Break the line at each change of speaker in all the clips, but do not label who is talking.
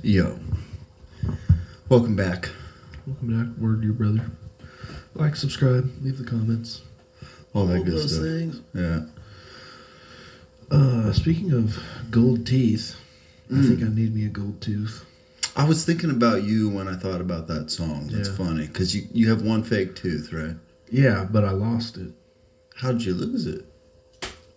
Yo, welcome back.
Welcome back. Word to your brother. Like, subscribe, leave the comments.
All that good
those
stuff.
things.
Yeah.
Speaking of gold teeth, I think I need me a gold tooth.
I was thinking about you when I thought about that song. That's
Yeah.
funny because you have one fake tooth, right?
Yeah, but I lost it,
How did you lose it?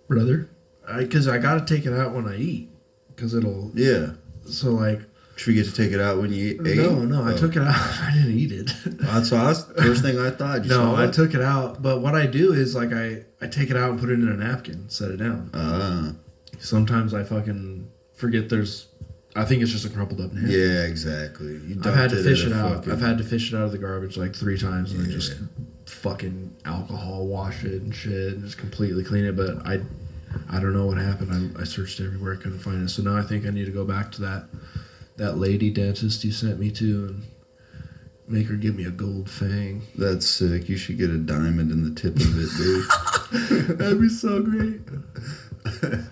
brother. Because I got to take it out when I eat. Because it'll...
Yeah.
So, like...
Should we get to take it out when you ate?
No, I took it out. I didn't eat it.
That's first thing I thought.
I took it out. But what I do is, like, I take it out and put it in a napkin, set it down. Sometimes I fucking forget there's... I think it's just a crumpled up napkin.
Yeah, exactly.
I've had to fish it out. I've had to fish it out of the garbage like 3 times and then just fucking alcohol wash it and shit and just completely clean it. But I don't know what happened. I searched everywhere, couldn't find it. So now I think I need to go back to that lady dentist you sent me to and make her give me a gold fang.
That's sick. You should get a diamond in the tip of it, dude.
That'd be so great.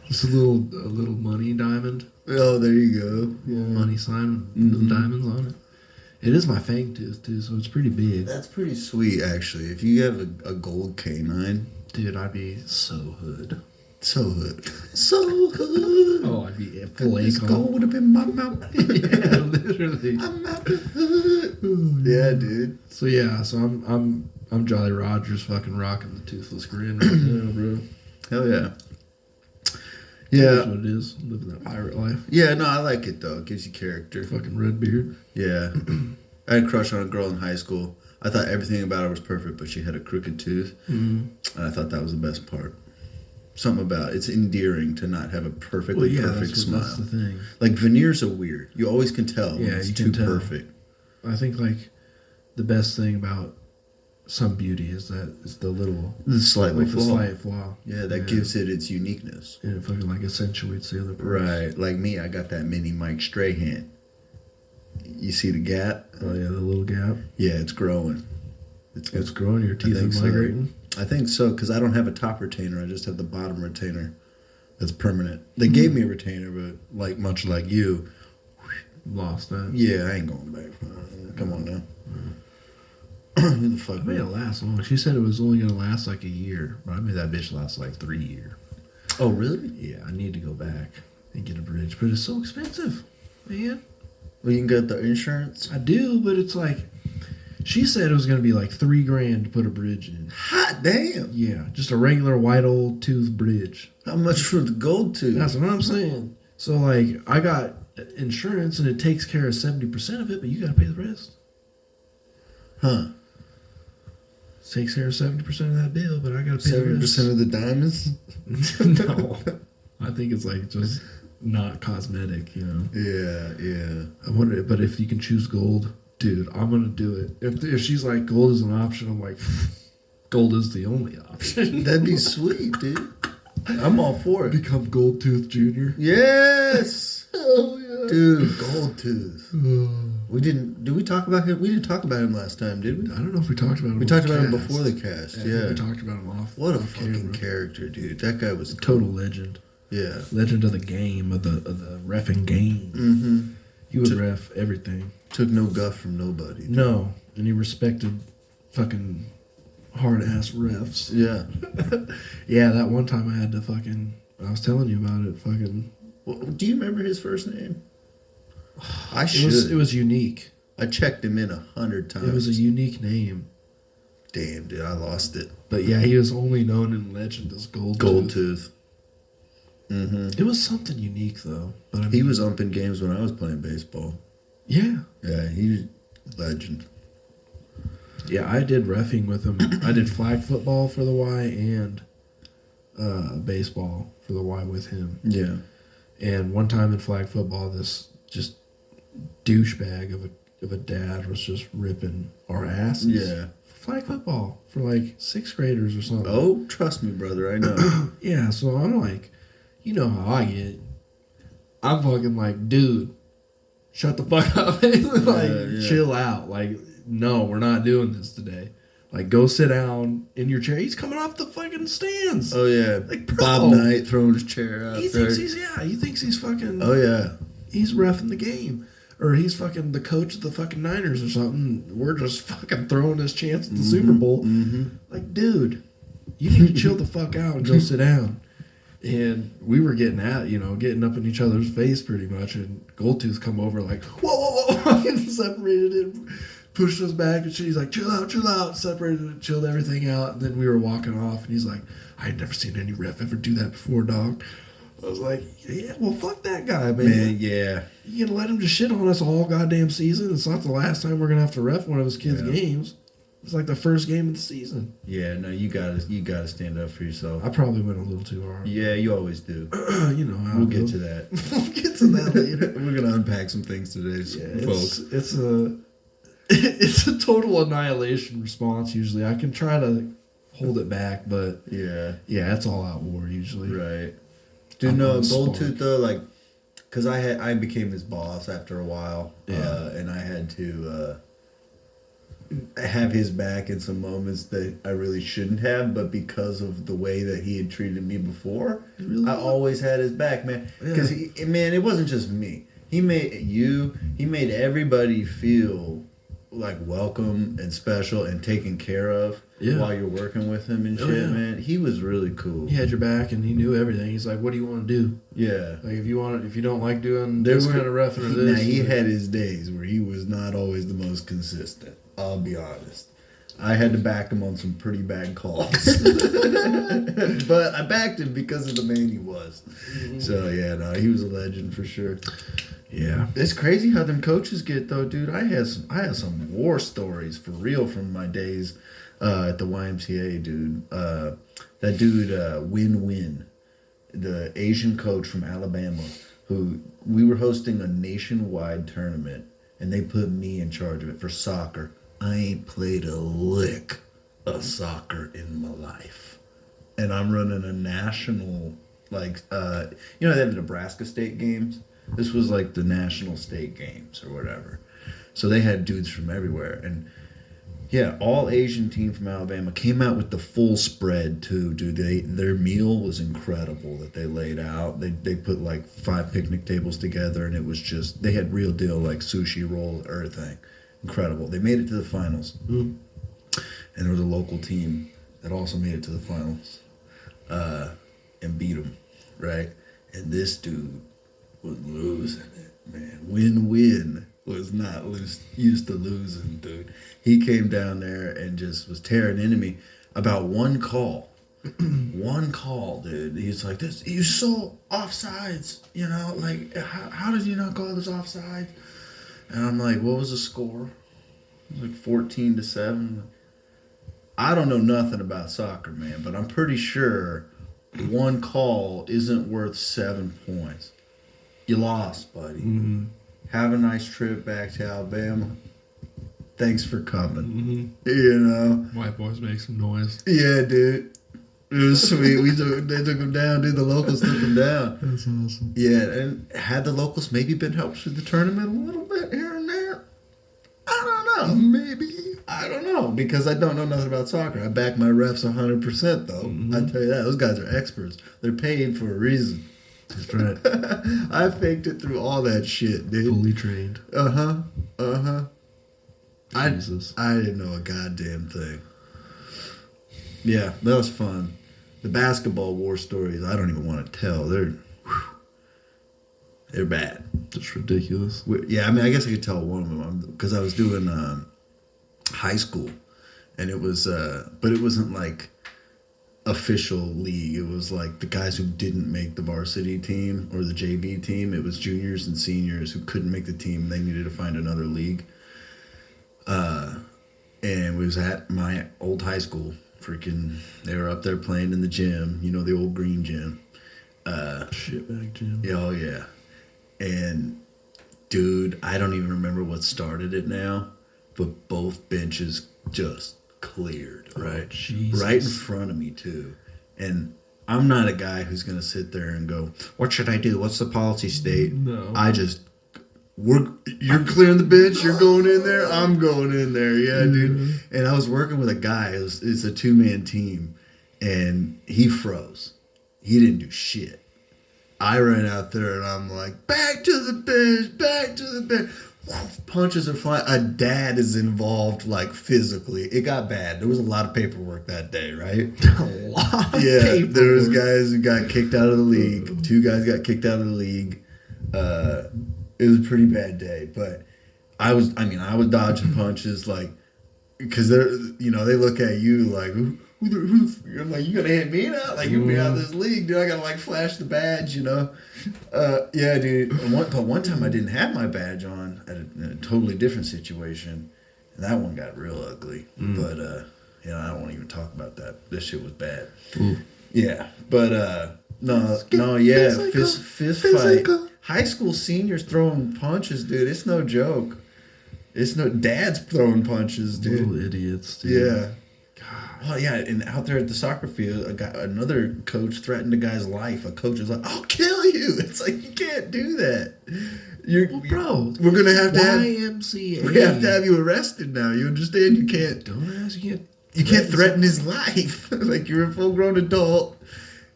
Just a little money diamond.
Oh, there you go.
Yeah. Money sign with little diamonds on it. It is my fang tooth too, so it's pretty big.
That's pretty sweet, actually. If you have a gold canine,
dude, I'd be so hood.
So hood. So hood.
Oh, I'd be full
This
Akon.
gold would have been my mouth.
Yeah, literally.
I'm out the hood. Yeah, dude.
So yeah, I'm Jolly Rogers fucking rocking the toothless grin right now, bro.
Hell yeah. Yeah.
That's what it is. Living that pirate life.
Yeah, no, I like it though. It gives you character.
Fucking red beard.
Yeah. I had a crush on a girl in high school. I thought everything about her was perfect, but she had a crooked tooth. And I thought that was the best part. Something about it's endearing to not have a perfect smile.
That's the thing.
Like veneers are weird. You always can tell when
Yeah,
it's
you
too
can tell.
perfect.
I think like the best thing about some beauty is that it's the little
The slightly
the slight flaw.
Yeah, that gives it its uniqueness.
And it fucking like accentuates the other part.
Right. Like me, I got that mini Mike Strahan. You see the gap?
Oh yeah, the little gap.
Yeah, it's growing.
It's growing. Your teeth
think
are
so.
migrating.
I think so, because I don't have a top retainer. I just have the bottom retainer that's permanent. They gave me a retainer, but like much like you,
Lost that.
yeah, I ain't going back. Come on now. Who the fuck?
I made it last long. She said it was only gonna last like a year, but I made that bitch last like 3 years.
Oh, really?
Yeah, I need to go back and get a bridge, but it's so expensive, man.
Well, you can get the insurance.
I do, but it's like she said it was gonna be like $3,000 to put a bridge in.
Hot damn!
Yeah, just a regular white old tooth bridge.
How much for the gold tooth?
That's what I'm saying. So like, I got insurance and it takes care of 70% of it, but you gotta pay the rest.
Huh?
Takes care of 70% of that bill, but I gotta pay the rest.
70% of the diamonds?
No, I think it's like just not cosmetic, you know.
Yeah.
I wonder, but if you can choose gold, dude, I'm gonna do it. If she's like gold is an option, I'm like, gold is the only option.
That'd be sweet, dude. I'm all for it.
Become Gold Tooth Junior.
Yes.
Oh yeah,
Dude, gold tooth. We didn't. Did we talk about him? We didn't talk about him last time, did we?
I don't know if we talked about him.
We talked about him before the cast.
I
Yeah.
think we talked about him off.
What a
off
fucking
camera.
character, dude. That guy was
Total legend.
Yeah.
Legend of the game, of the reffing game.
Mm-hmm.
He would ref everything.
Took no guff from nobody. Dude.
No, and he respected fucking hard ass refs.
Yeah.
Yeah, that one time I had to fucking. I was telling you about it. Fucking.
Well, do you remember his first name? I should.
It was unique.
I checked him in 100 times.
It was a unique name.
Damn, dude, I lost it.
But yeah, he was only known in legend as Gold
Tooth. Mm-hmm.
It was something unique though. But I mean,
He was umping games when I was playing baseball.
Yeah.
Yeah, he's legend.
Yeah, I did reffing with him. I did flag football for the Y and baseball for the Y with him.
Yeah.
And one time in flag football, this just douchebag of a dad was just ripping our asses.
Yeah.
Flag football for like 6th graders or something.
Oh, trust me, brother, I know.
Yeah, so I'm like, you know how I get. I'm fucking like, dude, shut the fuck up. Like, chill out. Like, no, we're not doing this today. Like, go sit down in your chair. He's coming off the fucking stands.
Oh, yeah.
Like, bro.
Bob Knight throwing his chair out
He
there.
thinks he's fucking...
Oh, yeah.
he's reffing the game. Or he's fucking the coach of the fucking Niners or something. We're just fucking throwing his chance at the Super Bowl. Like, dude, you need to chill the fuck out and go sit down. And we were getting up in each other's face pretty much. And Goldtooth come over like, whoa, and separated it, pushed us back and shit. He's like, chill out, separated it, chilled everything out. And then we were walking off and he's like, I had never seen any ref ever do that before, dog. I was like, yeah, well, fuck that guy, man.
Yeah.
You gonna let him just shit on us all goddamn season? It's not the last time we're gonna have to ref one of his kids' games. It's like the first game of the season.
Yeah, no, you gotta stand up for yourself.
I probably went a little too hard.
Yeah, you always do.
You know how
we'll get to that.
We'll get to that later.
We're gonna unpack some things today, folks.
It's a total annihilation response usually. I can try to hold it back, but yeah, it's all out war usually.
Right. Dude, no, Goldtooth though, like, cause I became his boss after a while, and I had to have his back in some moments that I really shouldn't have, but because of the way that he had treated me before, I always had his back, man. Because it wasn't just me. He made everybody feel like welcome and special and taken care of while you're working with him and shit, man. He was really cool.
He had your back and he knew everything. He's like, what do you want to do?
Yeah.
Like if you don't like doing this kind of reffing or this.
Now he had his days where he was not always the most consistent. I'll be honest. I had to back him on some pretty bad calls. But I backed him because of the man he was. So yeah, no, he was a legend for sure.
Yeah.
It's crazy how them coaches get though, dude. I had some war stories for real from my days at the YMCA, dude. That dude, Win-Win, the Asian coach from Alabama, who we were hosting a nationwide tournament and they put me in charge of it for soccer. I ain't played a lick of soccer in my life. And I'm running a national, like, they have the Nebraska State games. This was like the national state games or whatever. So they had dudes from everywhere. And yeah, all Asian team from Alabama came out with the full spread too, dude. Their meal was incredible that they laid out. They put like 5 picnic tables together and it was just, they had real deal like sushi roll, everything. Incredible. They made it to the finals. And there was a local team that also made it to the finals and beat them, right? And this dude was losing it, man. Win-Win was not used to losing, dude. He came down there and just was tearing into me about one call. One call, dude. He's like, "This, you saw offsides, like, how did you not call this offside?" And I'm like, what was the score? It was like 14-7. I don't know nothing about soccer, man, but I'm pretty sure one call isn't worth 7 points. You lost, buddy. Mm-hmm. Have a nice trip back to Alabama. Thanks for coming.
White boys make some noise.
Yeah, dude. It was sweet. They took him down, dude. The locals took him down.
That's awesome.
Yeah, and had the locals maybe been helped with the tournament a little bit here and there? I don't know. Maybe. I don't know, because I don't know nothing about soccer. I back my refs 100%, though. I tell you that. Those guys are experts. They're paid for a reason.
That's right.
I faked it through all that shit, dude.
Fully trained. Jesus.
I didn't know a goddamn thing. Yeah, that was fun. The basketball war stories, I don't even want to tell. They're bad.
It's ridiculous.
Yeah, I mean, I guess I could tell one of them because I was doing high school, and it was, but it wasn't like official league. It was like the guys who didn't make the varsity team or the JV team. It was juniors and seniors who couldn't make the team. And they needed to find another league. And we was at my old high school. They were up there playing in the gym. The old green gym.
Shitbag gym.
Yeah, oh yeah. And dude, I don't even remember what started it now, but both benches just cleared, right?
Jesus.
Right in front of me too. And I'm not a guy who's gonna sit there and go, "What should I do? What's the policy state?"
No.
You're clearing the bench, you're going in there, I'm going in there, yeah, dude. And I was working with a guy, it's a 2-man team, and he froze. He didn't do shit. I ran out there and I'm like, back to the bench, back to the bench. Punches are flying. A dad is involved, like physically. It got bad. There was a lot of paperwork that day, right?
A lot of
Yeah,
paperwork.
there was guys who got kicked out of the league. 2 guys got kicked out of the league. It was a pretty bad day, but I was dodging punches, like, because they're, they look at you like, you're like, you gonna hit me now? Like, you be out of this league, dude. I gotta like flash the badge, Yeah, dude. But one time I didn't have my badge on at a totally different situation, and that one got real ugly. But I don't want to even talk about that. This shit was bad. Yeah, but fist fight. High school seniors throwing punches, dude. It's no joke. It's no dads throwing punches, dude.
Little idiots, dude.
Yeah. God. Well, yeah, and out there at the soccer field, another coach threatened a guy's life. A coach was like, "I'll kill you." It's like, you can't do that.
Bro,
we're gonna have to
YMCA.
We have to have you arrested now. You understand? You can't.
Don't ask. You
can't threaten his life. Like, you're a full-grown adult.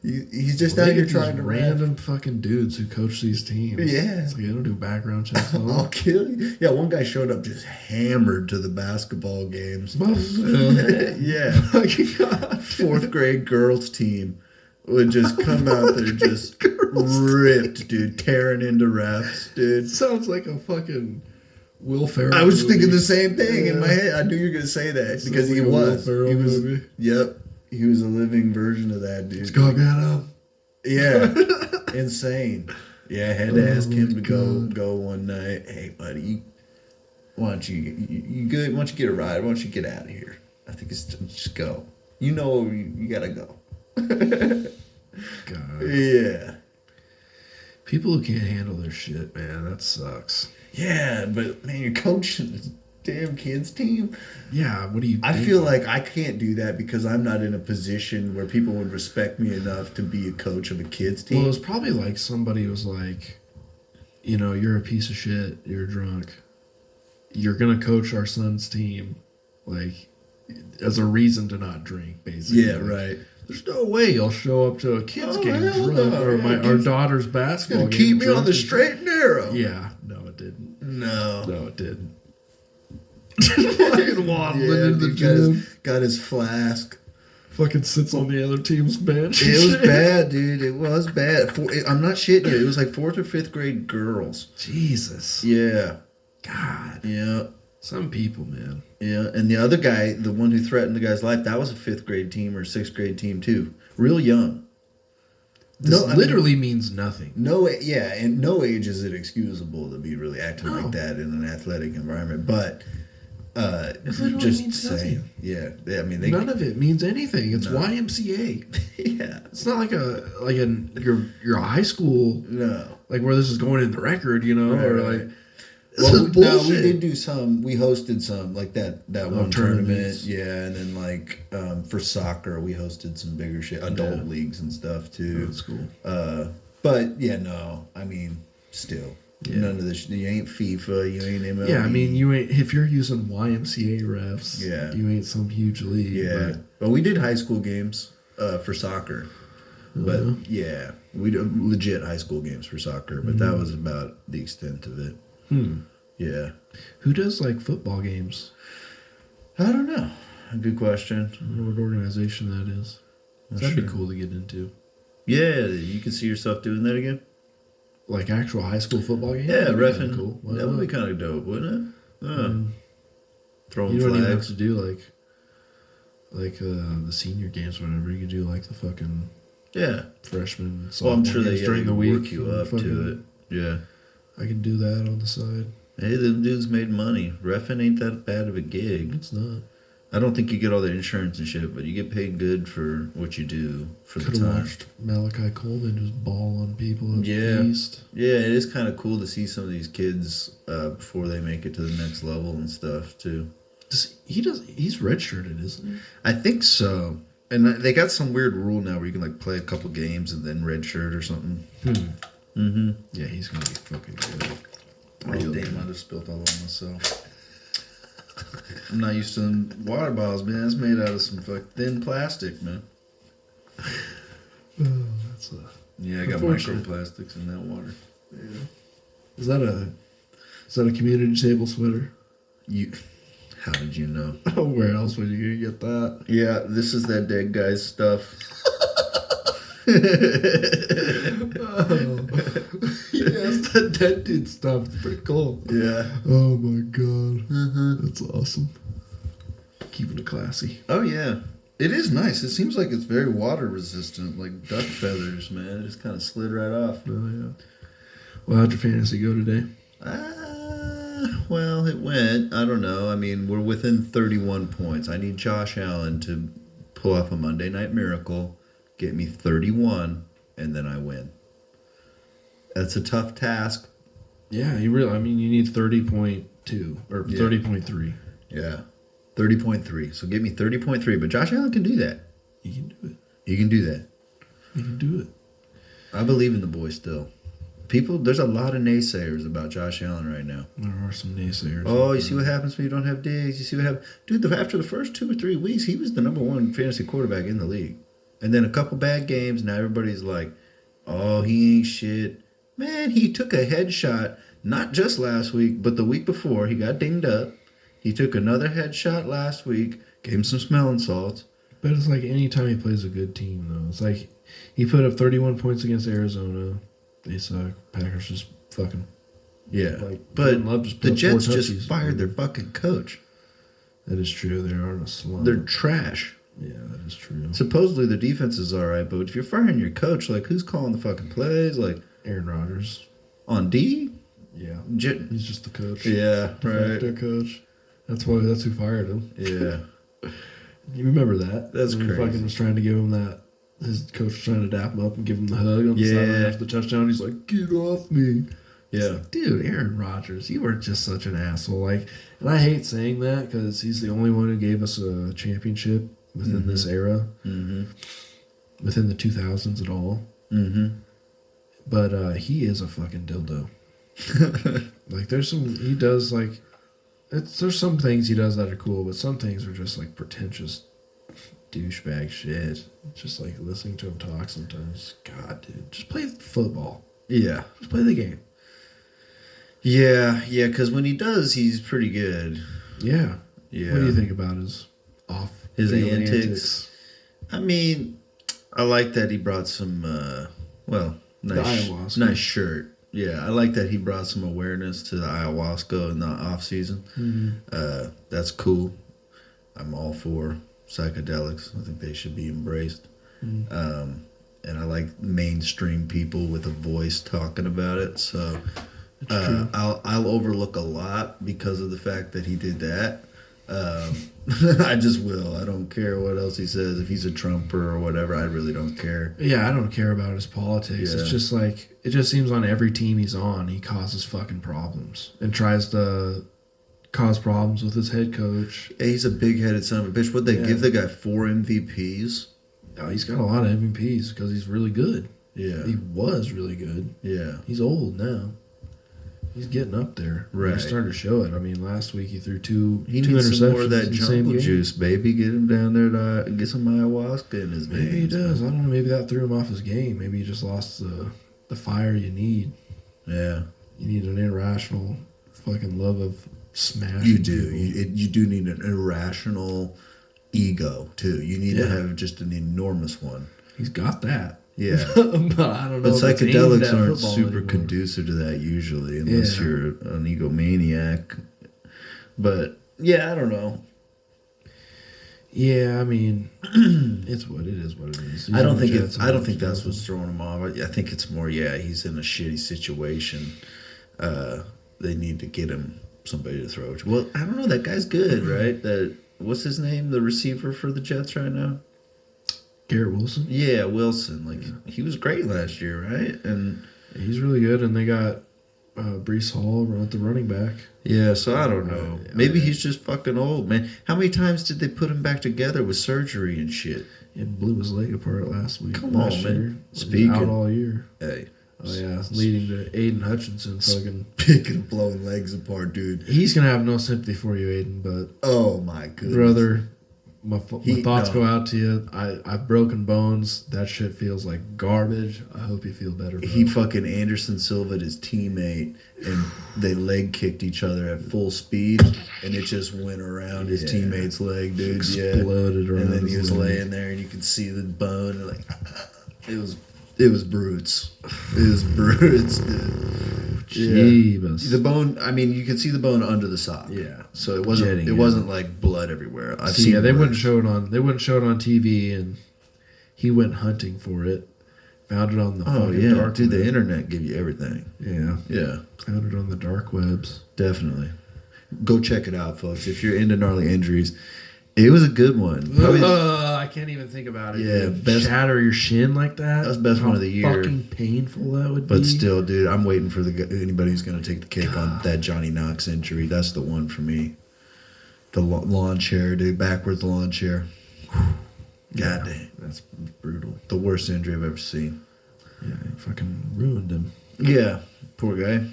He's just out here trying to
random fucking dudes who coach these teams.
Yeah,
it's like they don't do background checks.
I'll kill you. Yeah, one guy showed up just hammered to the basketball games. Yeah, 4th grade girls team would just come out there just ripped, dude, tearing into refs, dude.
Sounds like a fucking Will Ferrell.
I was thinking the same thing in my head. I knew you were gonna say that because he was. He was. Movie. Yep. He was a living version of that, dude.
Scott Gatto.
Yeah. Insane. Yeah, I had to ask him to go one night. Hey, buddy, why don't you good? Why don't you get a ride? Why don't you get out of here? I think it's just go. You gotta go.
God.
Yeah.
People who can't handle their shit, man, that sucks.
Yeah, but man, you're coaching this damn kids team.
Yeah, what do you
I feel like I can't do that because I'm not in a position where people would respect me enough to be a coach of a kids team.
Well, it's probably like somebody was like, you're a piece of shit, you're drunk, you're gonna coach our son's team, like, as a reason to not drink, basically.
Yeah, right.
There's no way you'll show up to a kid's game drunk, or our daughter's basketball game.
Keep me on the straight and narrow.
Yeah, no, it didn't.
No,
it didn't. Fucking waddling into the gym.
Got his flask.
Fucking sits on the other team's bench.
It was bad, dude. It was bad. I'm not shitting you. It was like 4th or 5th grade girls.
Jesus.
Yeah.
God.
Yeah.
Some people, man.
Yeah, and the other guy, the one who threatened the guy's life, that was a 5th grade team or 6th grade team too. Real young.
This literally means nothing.
And no age is it excusable to be really acting like that in an athletic environment. But just saying, none
of it means anything. It's YMCA.
Yeah,
it's not like you're a high school.
No,
like where this is going in the record,
right. This is bullshit. No, we did do some. We hosted some like that one tournament. Yeah, and then like for soccer, we hosted some bigger shit, adult leagues and stuff too.
That's cool.
But yeah, no, I mean, still. Yeah. None of this. You ain't FIFA. You ain't MLB.
Yeah, I mean, you ain't. If you're using YMCA refs, you ain't some huge league.
Yeah, but we did high school games for soccer. But we did legit high school games for soccer. But that was about the extent of it. Yeah.
Who does like football games?
I don't know. Good question.
I don't know what organization that is. That'd be cool to get into.
Yeah, you can see yourself doing that again.
Like actual high school football games?
Yeah, reffing. Cool. That would be kind of dope, wouldn't it? Throwing
you don't
flags.
even have to do like the senior games or whatever. You could do like the fucking freshman.
Well, I'm sure they
during the week
work you up to it. Yeah,
I can do that on the side.
Hey, them dudes made money. Reffing ain't that bad of a gig.
It's not.
I don't think you get all the insurance and shit, but you get paid good for what you do for the time.
Could have watched Malachi Coleman just ball on people at the East.
Yeah, it is kind of cool to see some of these kids before they make it to the next level and stuff too.
He's redshirted, isn't he?
I think so. And they got some weird rule now where you can like play a couple games and then redshirt or something.
Yeah, he's gonna be fucking good.
Oh damn! I just spilled all over myself. I'm not used to them water bottles, man. It's made out of some thin plastic, man.
Oh, that's a
Yeah, I got microplastics in that water.
Yeah. Is that a community table sweater?
How did you know?
Where else would you get that?
Yeah, this is that dead guy's stuff.
Oh. Yes, that dead dude stuff. It's pretty cool.
Yeah.
Oh my god. That's awesome. Keeping it classy.
Oh yeah. It is nice. It seems like it's very water resistant, like duck feathers, man. It just kind of slid right off.
Oh yeah. Well, how'd your fantasy go today?
Well, it went. I don't know. I mean, we're within 31 points. I need Josh Allen to pull off a Monday Night Miracle, get me 31, and then I win. That's a tough task.
Yeah, you need 30.2 or 30.3.
Yeah. 30.3. So get me 30.3. But Josh Allen can do that.
He can do it.
He can do that.
He can do it.
I believe in the boy still. There's a lot of naysayers about Josh Allen right now.
There are some naysayers.
Oh, you see what happens when you don't have Diggs? You see what happens? Dude, after the first 2 or 3 weeks, he was the number 1 fantasy quarterback in the league. And then a couple bad games, now everybody's like, oh, he ain't shit. Man, he took a headshot, not just last week, but the week before. He got dinged up. He took another headshot last week, gave him some smelling salts.
But it's like any time he plays a good team, though. It's like he put up 31 points against Arizona. They suck. Packers just fucking.
Yeah.
But
the Jets just fired their fucking coach.
That is true. They are in a slump.
They're trash.
Yeah, that is true.
Supposedly the defense is all right, but if you're firing your coach, like, who's calling the fucking plays? Like,
Aaron Rodgers.
On D?
Yeah. He's just the coach.
Yeah, right.
Their coach. That's who fired him.
Yeah.
You remember that?
That's crazy.
He fucking was trying to give him that. His coach was trying to dap him up and give him the hug on the sideline after the touchdown. He's like, "Get off me!"
Yeah,
like, dude, Aaron Rodgers, you were just such an asshole. Like, and I hate saying that because he's the only one who gave us a championship within this era, within the 2000s at all. But he is a fucking dildo. Like, there's some things he does that are cool, but some things are just like pretentious douchebag shit. Just like listening to him talk sometimes. God, dude, just play football.
Yeah,
just play the game.
Yeah, because when he does, he's pretty good.
Yeah.
Yeah.
What do you think about his
antics? I mean, I like that he brought some. Nice shirt. Yeah, I like that he brought some awareness to the ayahuasca in the off season. That's cool. I'm all for psychedelics. I think they should be embraced. And I like mainstream people with a voice talking about it. So I'll overlook a lot because of the fact that he did that. I just will. I don't care what else he says. If he's a Trumper or whatever, I really don't care.
Yeah, I don't care about his politics. Yeah. It's just like, it just seems on every team he's on, he causes fucking problems and tries to cause problems with his head coach.
Yeah, he's a big-headed son of a bitch. What'd they give the guy 4 MVPs?
Oh, he's got a lot of MVPs because he's really good.
Yeah.
He was really good.
Yeah.
He's old now. He's getting up there.
Right.
He's starting to show it. I mean, last week he threw two
interceptions. He needs some more of that jungle juice, baby. Get him down there to get some ayahuasca in his veins.
Maybe he does. Man. I don't know. Maybe that threw him off his game. Maybe he just lost the fire you need.
Yeah.
You need an irrational fucking love of smashing.
You do. You do need an irrational ego, too. You need to have just an enormous one.
He's got that.
Yeah.
But I don't know.
But psychedelics aren't super conducive to that usually, unless you're an egomaniac. But yeah, I don't know.
Yeah, I mean, it's what it is. What it is.
I don't think that's what's throwing him off. I think it's more. Yeah, he's in a shitty situation. They need to get him somebody to throw it. Well, I don't know. That guy's good, right? What's his name? The receiver for the Jets right now.
Garrett Wilson?
Yeah, Wilson. He was great last year, right? And
he's really good. And they got Breece Hall at the running back.
Yeah, so I don't know. Maybe he's just fucking old, man. How many times did they put him back together with surgery and shit?
It blew his leg apart last week.
Come on, man. Speaking
out all year.
Hey.
Oh yeah, leading to Aiden Hutchinson fucking
picking and blowing legs apart, dude.
He's gonna have no sympathy for you, Aiden. But
oh my goodness,
brother. my thoughts go out to you. I've broken bones. That shit feels like garbage. I hope you feel better, bro.
He fucking Anderson Silva'd his teammate, and they leg kicked each other at full speed, and it just went around his teammate's leg, dude.
Exploded around.
And then he was
leg.
laying there, and you could see the bone. And like, it was brutes. It was brutes, dude.
Jeebus.
The bone. I mean, you can see the bone under the sock.
Yeah.
So it wasn't.
Jetting
it wasn't like blood everywhere. I've seen.
Yeah, they
worse.
wouldn't show it on. They wouldn't show it on TV, and he went hunting for it. Found it on the fucking dark
dude.
web.
The internet give you everything.
Yeah. Found it on the dark webs.
Definitely. Go check it out, folks. If you're into gnarly injuries, it was a good one. Probably,
I can't even think about it.
Yeah,
dude. Shatter your shin like that.
That was the best one of the year.
Fucking painful that would be.
But still, dude, I'm waiting for anybody who's going to take the cake on that Johnny Knox injury. That's the one for me. The lawn chair, dude. Backwards lawn chair. God damn.
That's brutal.
The worst injury I've ever seen.
Yeah, he fucking ruined him.
Yeah, poor guy.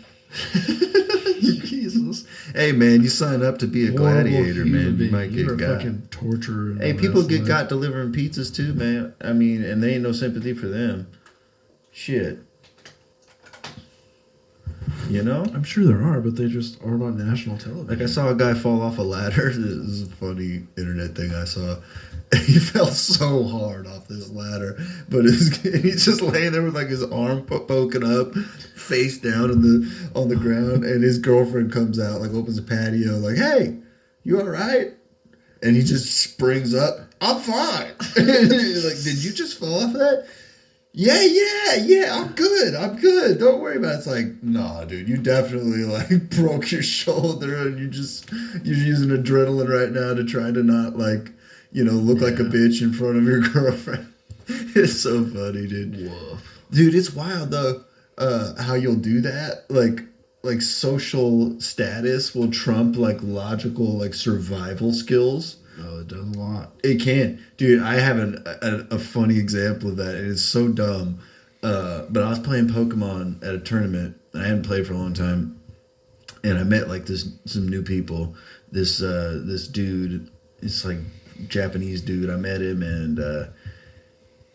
Jesus. Hey, man, you sign up to be a gladiator, man. You might get got.
Fucking torture.
Hey, people get got delivering pizzas too, man. I mean, and they ain't no sympathy for them. Shit. You know?
I'm sure there are, but they just aren't on national television.
Like, I saw a guy fall off a ladder. This is a funny internet thing I saw. He fell so hard off this ladder, but he's just laying there with like his arm poking up, face down on the ground, and his girlfriend comes out, like opens the patio, like, "Hey, you all right?" And he just springs up. "I'm fine." Like, did you just fall off of that? Yeah, I'm good. Don't worry about it. It's like, nah, dude, you definitely like broke your shoulder, and you're using adrenaline right now to try to not like, look like a bitch in front of your girlfriend. It's so funny, dude.
Woof.
Dude, it's wild though, how you'll do that. Like social status will trump like logical like survival skills.
Oh, it does a lot.
It can. Dude, I have a funny example of that. It is so dumb. But I was playing Pokemon at a tournament. I hadn't played for a long time. And I met like some new people. This dude, it's like Japanese dude. I met him, and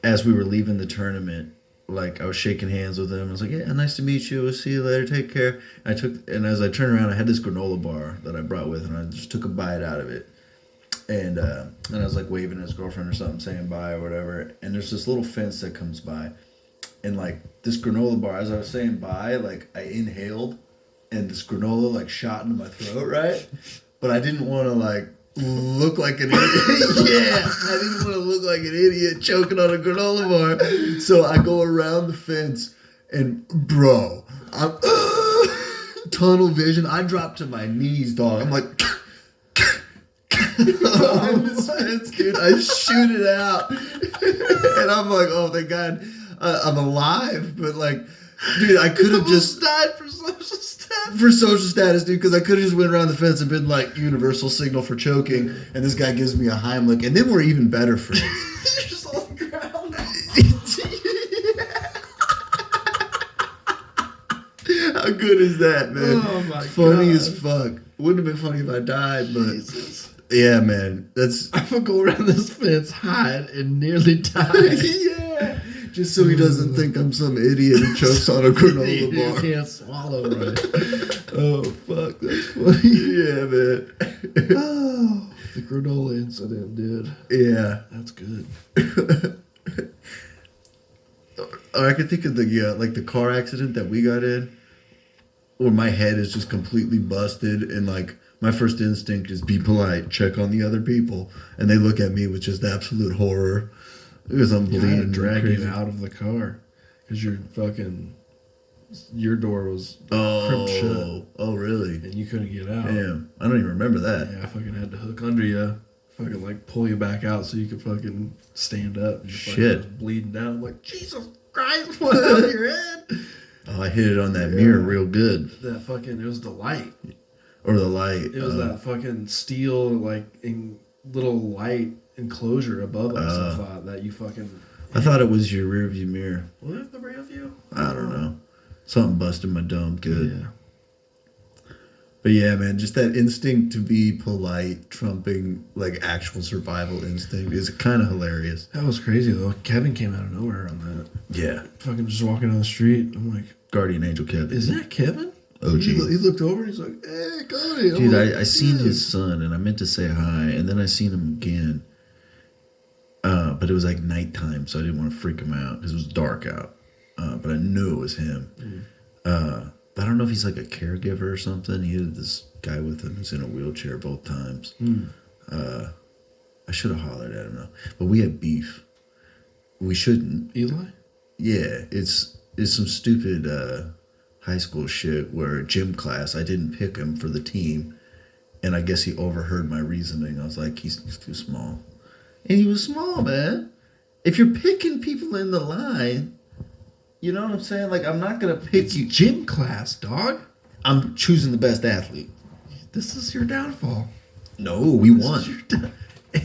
as we were leaving the tournament, like I was shaking hands with him. I was like, "Yeah, nice to meet you. We'll see you later. Take care." And as I turned around, I had this granola bar that I brought with, and I just took a bite out of it. And I was like waving at his girlfriend or something, saying bye or whatever. And there's this little fence that comes by, and like this granola bar, as I was saying bye, like I inhaled, and this granola like shot into my throat, right? But I didn't want to like look like an idiot. Yeah, I didn't want to look like an idiot choking on a granola bar. So I go around the fence, and bro, I'm tunnel vision. I drop to my knees, dog. I'm like. Behind this fence, dude. I shoot it out, and I'm like, "Oh, thank God, I'm alive." But like, dude, I could have just
died for social status.
For social status, dude, because I could have just went around the fence and been like, universal signal for choking, and this guy gives me a Heimlich, and then we're even better friends.
You're just on the ground.
How good is that, man?
Oh my God.
Funny as fuck. Wouldn't have been funny if I died, but.
Jesus.
Yeah, man. That's.
I'm gonna go around this fence, hide, and nearly die.
Yeah. Just so he doesn't think I'm some idiot who chokes on a granola bar.
He can't swallow right.
Oh, fuck. That's funny. Yeah, man.
Oh, the granola incident, dude.
Yeah.
That's good.
Or I could think of the car accident that we got in, where my head is just completely busted, and like my first instinct is be polite, check on the other people, and they look at me with just absolute horror because I'm bleeding.
I had to drag you out of the car because your door was crimped shut.
Oh, really?
And you couldn't get out.
Damn, I don't even remember that.
Yeah, I fucking had to hook under you, fucking like pull you back out so you could fucking stand up. And
Shit.
was bleeding down. I'm like, Jesus Christ, what out of your head?
Oh, I hit it on that mirror real good.
That fucking, it was the light.
Or the light.
It was that fucking steel, like, little light enclosure above us, I thought, that you fucking...
I thought it was your rear view mirror.
Was it the rear view?
I don't know. Something busted my dome good.
Yeah.
But yeah, man, just that instinct to be polite trumping like actual survival instinct is kind of hilarious.
That was crazy though. Kevin came out of nowhere on that.
Yeah.
Fucking just walking down the street. I'm like,
Guardian Angel Kevin.
is that Kevin?
OG.
He looked over and he's like, hey, Cody.
Dude, I seen his son and I meant to say hi, and then I seen him again. But it was like nighttime, so I didn't want to freak him out because it was dark out. But I knew it was him. But I don't know if he's like a caregiver or something. He had this guy with him who's in a wheelchair both times. I should have hollered at him though. But we had beef. We shouldn't.
Eli?
Yeah, it's some stupid high school shit where gym class I didn't pick him for the team, and I guess he overheard my reasoning. I was like, he's too small, and he was small, man. If you're picking people in the line, you know what I'm saying? Like, I'm not gonna pick you.
Gym class, dog.
I'm choosing the best athlete.
This is your downfall.
No, we won.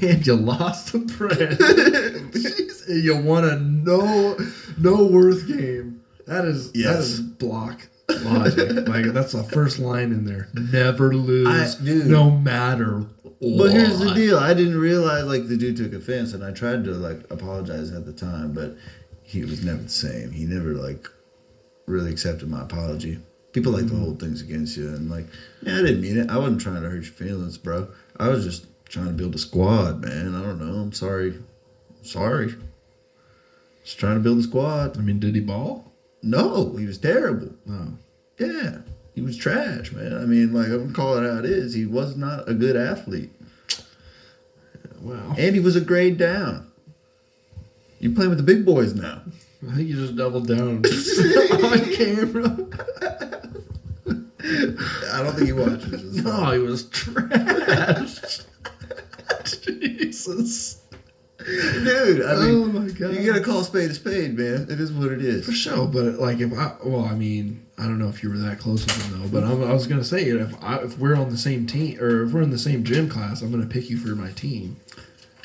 And you lost a friend. And you won a no worth game. That is block logic. Like, that's the first line in there. Never lose, no matter what.
But here's the deal. I didn't realize, like, the dude took offense, and I tried to, like, apologize at the time, but he was never the same. He never, like, really accepted my apology. People like to hold things against you, and, like, yeah, I didn't mean it. I wasn't trying to hurt your feelings, bro. I was just trying to build a squad, man. I don't know. I'm sorry. Just trying to build a squad.
I mean, did he ball?
No, he was terrible.
No.
Yeah, he was trash, man. I mean, like, I'm going to call it how it is. He was not a good athlete.
Wow.
And he was a grade down. You're playing with the big boys now.
I think you just doubled down on camera.
I don't think he watches this.
No, he was trash. Jesus.
Dude, I mean,
oh my God.
You gotta call a spade, man. It is what it is.
For sure, but like I mean, I don't know if you were that close with him though, but I was gonna say if we're on the same team or if we're in the same gym class, I'm gonna pick you for my team.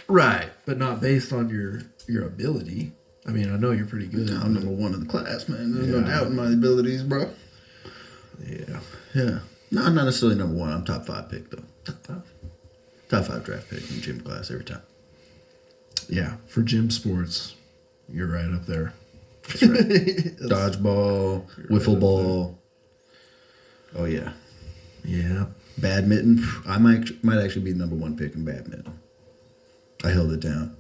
Right.
But not based on your ability. I mean, I know you're pretty good.
I'm number one in the class, man. There's no doubt in my abilities, bro.
Yeah.
Yeah. No, I'm not necessarily number one. I'm top 5 pick though. Top 5 draft pick in gym class every time.
Yeah, for gym sports, you're right up there.
That's right. Dodgeball, wiffle ball. Oh yeah.
Yeah.
Badminton. I might actually be the number 1 pick in badminton. I held it down.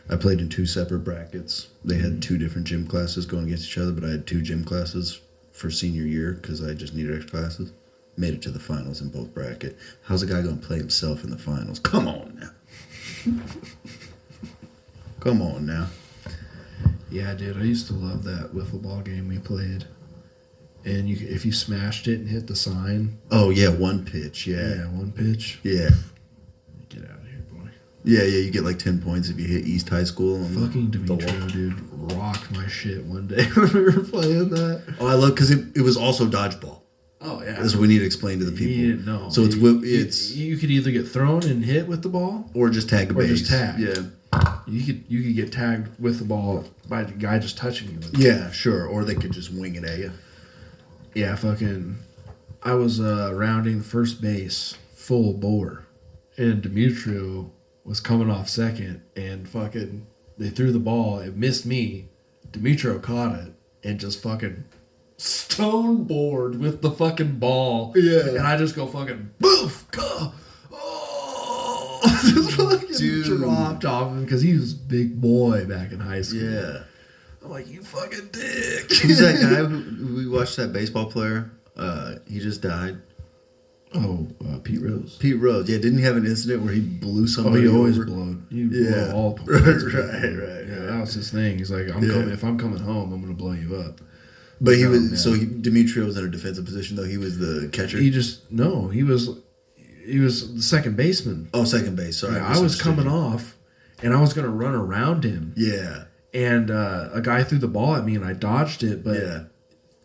I played in 2 separate brackets. They had 2 different gym classes going against each other, but I had 2 gym classes for senior year because I just needed extra classes. Made it to the finals in both bracket. How's a guy going to play himself in the finals? Come on now. Come on now.
Yeah, dude, I used to love that wiffle ball game we played. And if you smashed it and hit the sign.
Oh, yeah, 1 pitch, yeah.
Yeah, 1 pitch.
Yeah.
Get out of here, boy.
Yeah, you get like 10 points if you hit East High School.
Fucking Demetrio, dude, rocked my shit one day when we were playing that.
Oh, I love because it was also dodgeball.
Oh, yeah.
That's what we need to explain to the people.
You didn't know.
So it's
you could either get thrown and hit with the ball.
Or just tag a base.
Or just tag.
Yeah.
You could get tagged with the ball by the guy just touching you with it.
Yeah, sure. Or they could just wing it at you.
Yeah, I was rounding first base full bore, and Demetrio was coming off second, and they threw the ball. It missed me. Demetrio caught it and just fucking stone board with the fucking ball.
Yeah.
And I just go fucking boof. Just fucking dropped off him because he was a big boy back in high school.
Yeah.
I'm like, you fucking dick.
Who's that guy who we watched, that baseball player? He just died.
Oh, Pete Rose.
Pete Rose. Yeah, didn't he have an incident where he blew somebody
he always
over?
blow all
right.
Yeah, that was his thing. He's like, if I'm coming home, I'm going to blow you up.
But Demetrio was in a defensive position, though. He was the catcher.
He was the second baseman.
Oh, second base. Sorry.
Yeah, I was coming off, and I was going to run around him.
Yeah.
And a guy threw the ball at me, and I dodged it, but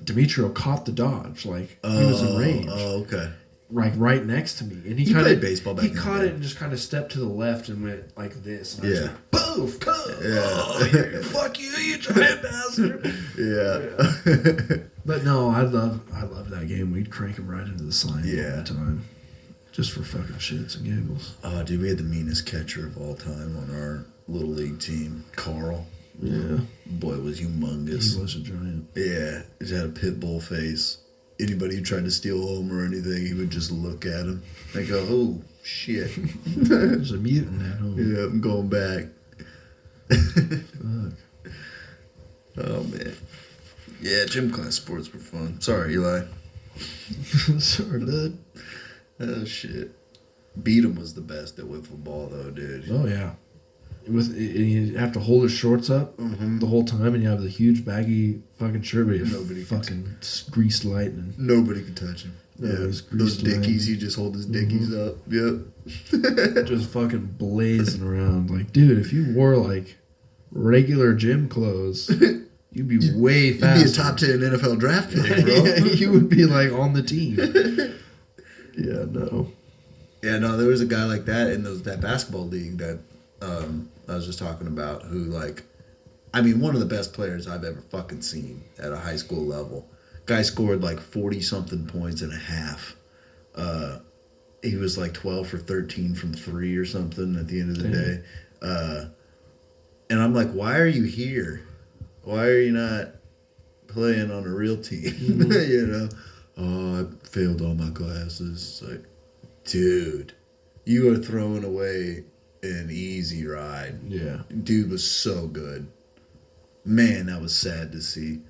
Demetrio caught the dodge. Like, he was in range.
Oh, okay.
like right next to me, and he
played baseball back
he
in the
caught
day.
it and just kind of stepped to the left and went like this. And I was
Yeah.
like, poof, come,
Yeah.
fuck you giant bastard.
Yeah.
But no, I love that game. We'd crank him right into the sign all the time, just for fucking shits and giggles.
Oh, dude, we had the meanest catcher of all time on our little league team, Carl.
Yeah,
boy was humongous.
He was a giant.
Yeah, he just had a pit bull face. Anybody who tried to steal home or anything, he would just look at him and go, "Oh shit,
There's a mutant at home."
Yeah, I'm going back.
Fuck.
Oh man. Yeah, gym class sports were fun. Sorry, Eli.
Sorry, bud.
Oh shit. Beat was the best at wiffle ball though, dude.
Oh yeah. You have to hold his shorts up the whole time, and you have the huge baggy fucking shirt where you fucking greased lightning.
Nobody could touch him.
No,
Yeah, those dickies. He just hold his dickies up. Yep.
Just fucking blazing around. Like, dude, if you wore like regular gym clothes, you'd be way faster.
You'd be a top 10 NFL draft pick, bro.
Yeah, you would be like on the team. Yeah, no.
Yeah, no, there was a guy like that in that basketball league that I was just talking about who, like, I mean, one of the best players I've ever fucking seen at a high school level. Guy scored like 40-something points and a half. He was like 12 for 13 from 3 or something at the end of the day. And I'm like, why are you here? Why are you not playing on a real team? You know? Oh, I failed all my classes. It's like, dude, you are throwing away an easy ride.
Yeah.
Dude was so good. Man, that was sad to see.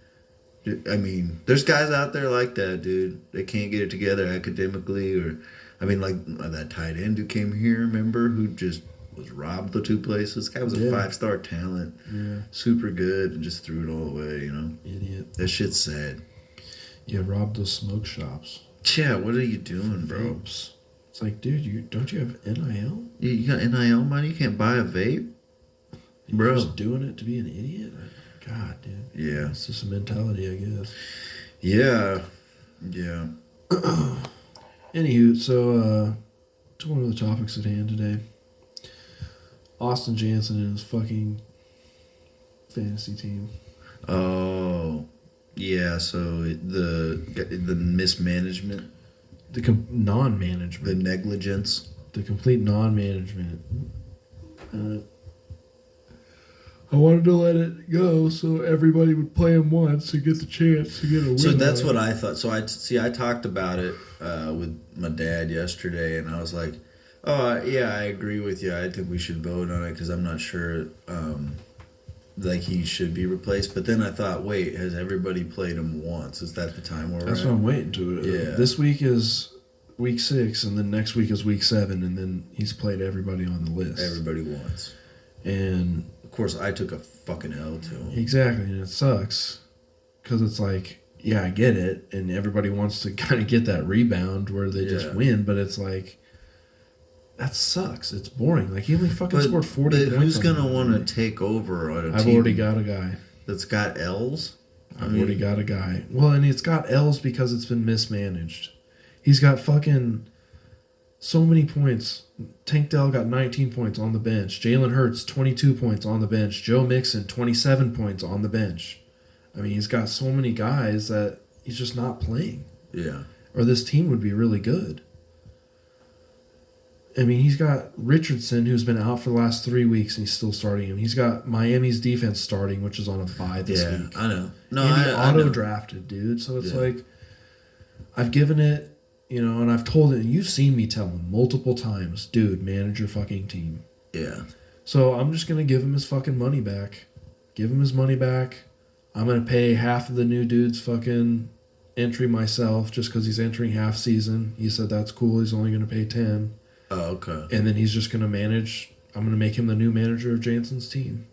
I mean, there's guys out there like that, dude. They can't get it together academically, or, I mean, like that tight end who came here, remember, who just was robbed the 2 places. This guy was a 5-star talent. Yeah. Super good, and just threw it all away, you know?
Idiot.
That shit's sad.
Yeah, robbed those smoke shops.
Yeah, what are you doing, bro?
Vapes. It's like, dude, don't you have NIL?
You got NIL money? You can't buy a vape?
You're just doing it to be an idiot? God, dude.
Yeah.
It's just a mentality, I guess.
Yeah. Yeah.
Anywho, so, to one of the topics at hand today. Austin Jansen and his fucking fantasy team.
Oh. Yeah, so the mismanagement.
The non-management.
The negligence.
The complete non-management. I wanted to let it go so everybody would play him once and get the chance to get a win.
So that's what I thought. So I talked about it with my dad yesterday, and I was like, oh, yeah, I agree with you. I think we should vote on it because I'm not sure like he should be replaced. But then I thought, wait, has everybody played him once? Is that the time where
That's what I'm waiting to.
Yeah.
This week is week 6, and then next week is week 7, and then he's played everybody on the list.
Everybody once.
And
of course, I took a fucking L to him.
Exactly, and it sucks because it's like, yeah, I get it, and everybody wants to kind of get that rebound where they just win, but it's like, that sucks. It's boring. Like, he only fucking scored 40 points.
But who's going to want to take over on a team?
I've already got a guy.
That's got L's?
I've already got a guy. Well, and it's got L's because it's been mismanaged. He's got fucking so many points. Tank Dell got 19 points on the bench. Jalen Hurts, 22 points on the bench. Joe Mixon, 27 points on the bench. I mean, he's got so many guys that he's just not playing.
Yeah.
Or this team would be really good. I mean, he's got Richardson, who's been out for the last 3 weeks, and he's still starting him. He's got Miami's defense starting, which is on a bye this week.
I know. No,
and he auto-drafted, dude. So it's like, I've given it, you know, and I've told it, and you've seen me tell him multiple times, dude, manage your fucking team.
Yeah.
So I'm just going to give him his fucking money back. Give him his money back. I'm going to pay half of the new dude's fucking entry myself just because he's entering half season. He said that's cool. He's only going to pay 10.
Oh, okay.
And then he's just going to manage. I'm going to make him the new manager of Jansen's team.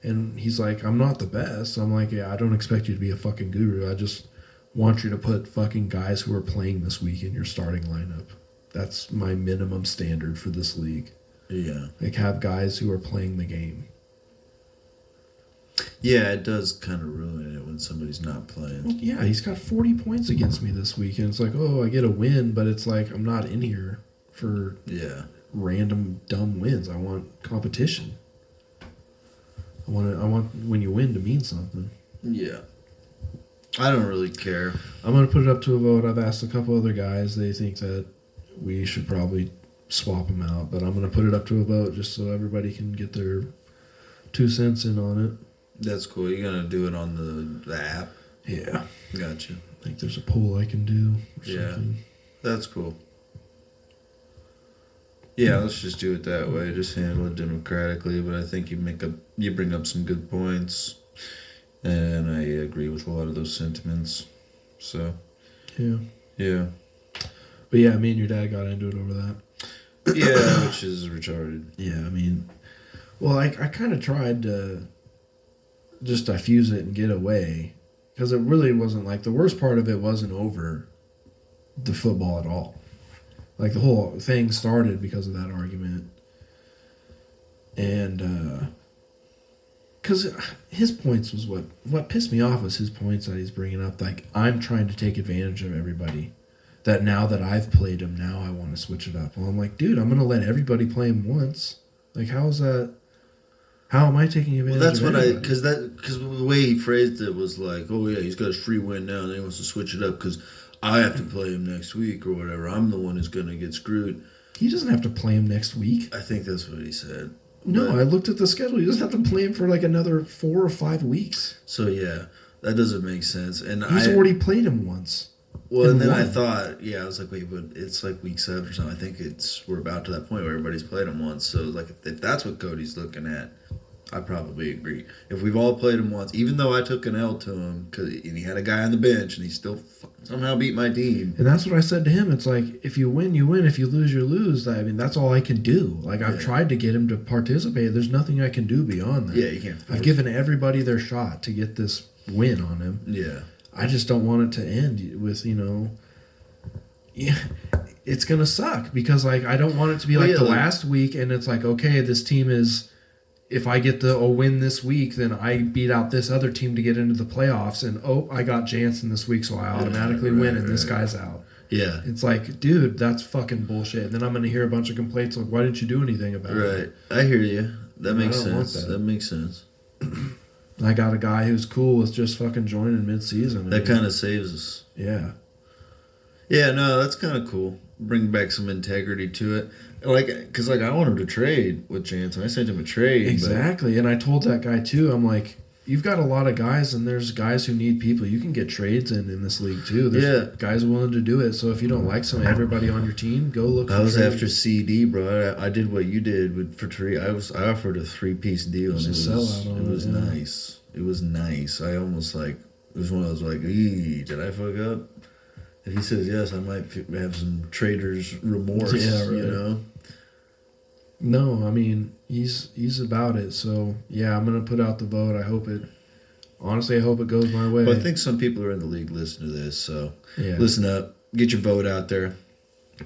And he's like, I'm not the best. I'm like, yeah, I don't expect you to be a fucking guru. I just want you to put fucking guys who are playing this week in your starting lineup. That's my minimum standard for this league.
Yeah.
Like, have guys who are playing the game.
Yeah, it does kind of ruin it when somebody's not playing.
Well, yeah, he's got 40 points against me this week, and it's like, oh, I get a win, but it's like I'm not in here for random dumb wins. I want competition. I want when you win to mean something.
Yeah. I don't really care.
I'm going to put it up to a vote. I've asked a couple other guys. They think that we should probably swap them out, but I'm going to put it up to a vote just so everybody can get their 2 cents in on it.
That's cool. You're going to do it on the app?
Yeah.
Gotcha.
I think there's a poll I can do or something.
That's cool. Yeah, let's just do it that way. Just handle it democratically, but I think you bring up some good points. And I agree with a lot of those sentiments. So,
yeah.
Yeah.
But yeah, me and your dad got into it over that.
Yeah, which is retarded.
Yeah, I mean, well, I kind of tried to just diffuse it and get away. Because it really wasn't like, the worst part of it wasn't over the football at all. Like, the whole thing started because of that argument. And, because his points was what pissed me off was his points that he's bringing up. Like, I'm trying to take advantage of everybody. That now that I've played him, now I want to switch it up. Well, I'm like, dude, I'm going to let everybody play him once. Like, how is that? How am I taking advantage of everybody?
Because the way he phrased it was like, oh yeah, he's got a free win now and he wants to switch it up because I have to play him next week or whatever. I'm the one who's going to get screwed.
He doesn't have to play him next week.
I think that's what he said.
No, I looked at the schedule. He doesn't have to play him for like another 4 or 5 weeks.
So yeah, that doesn't make sense. And
he's already played him once.
Well, and then I thought, I was like, wait, but it's like week 7 or something. I think we're about to that point where everybody's played him once. So like, if that's what Cody's looking at, I probably agree. If we've all played him once, even though I took an L to him, and he had a guy on the bench, and he still somehow beat my team.
And that's what I said to him. It's like, if you win, you win. If you lose, you lose. I mean, that's all I can do. Like, I've tried to get him to participate. There's nothing I can do beyond that.
Yeah, you can't.
I've given everybody their shot to get this win on him.
Yeah.
I just don't want it to end with, yeah, it's going to suck because, like, I don't want it to be last week and it's like, okay, this team is, if I get a win this week, then I beat out this other team to get into the playoffs and, I got Jansen this week, so I automatically win and this guy's out.
Yeah.
It's like, dude, that's fucking bullshit. And then I'm going to hear a bunch of complaints like, why didn't you do anything about it?
Right. I hear you. That makes sense. That makes sense.
I got a guy who's cool with just fucking joining mid-season.
That kind of saves us.
Yeah.
Yeah, no, that's kind of cool. Bring back some integrity to it. Because I want him to trade with Jansen. I sent him a trade.
Exactly. And I told that guy, too, I'm like, you've got a lot of guys, and there's guys who need people. You can get trades in this league, too. There's guys willing to do it. So if you don't like everybody on your team, go look for trades.
After CD, bro. I did what you did for trade. I offered a 3-piece deal, and it was nice. It was nice. I almost it was one of those did I fuck up? If he says yes, I might have some trader's remorse. Yeah, right.
No, I mean he's about it. So yeah, I'm gonna put out the vote. I hope it goes my way.
But I think some people are in the league listening to this, so listen up, get your vote out there.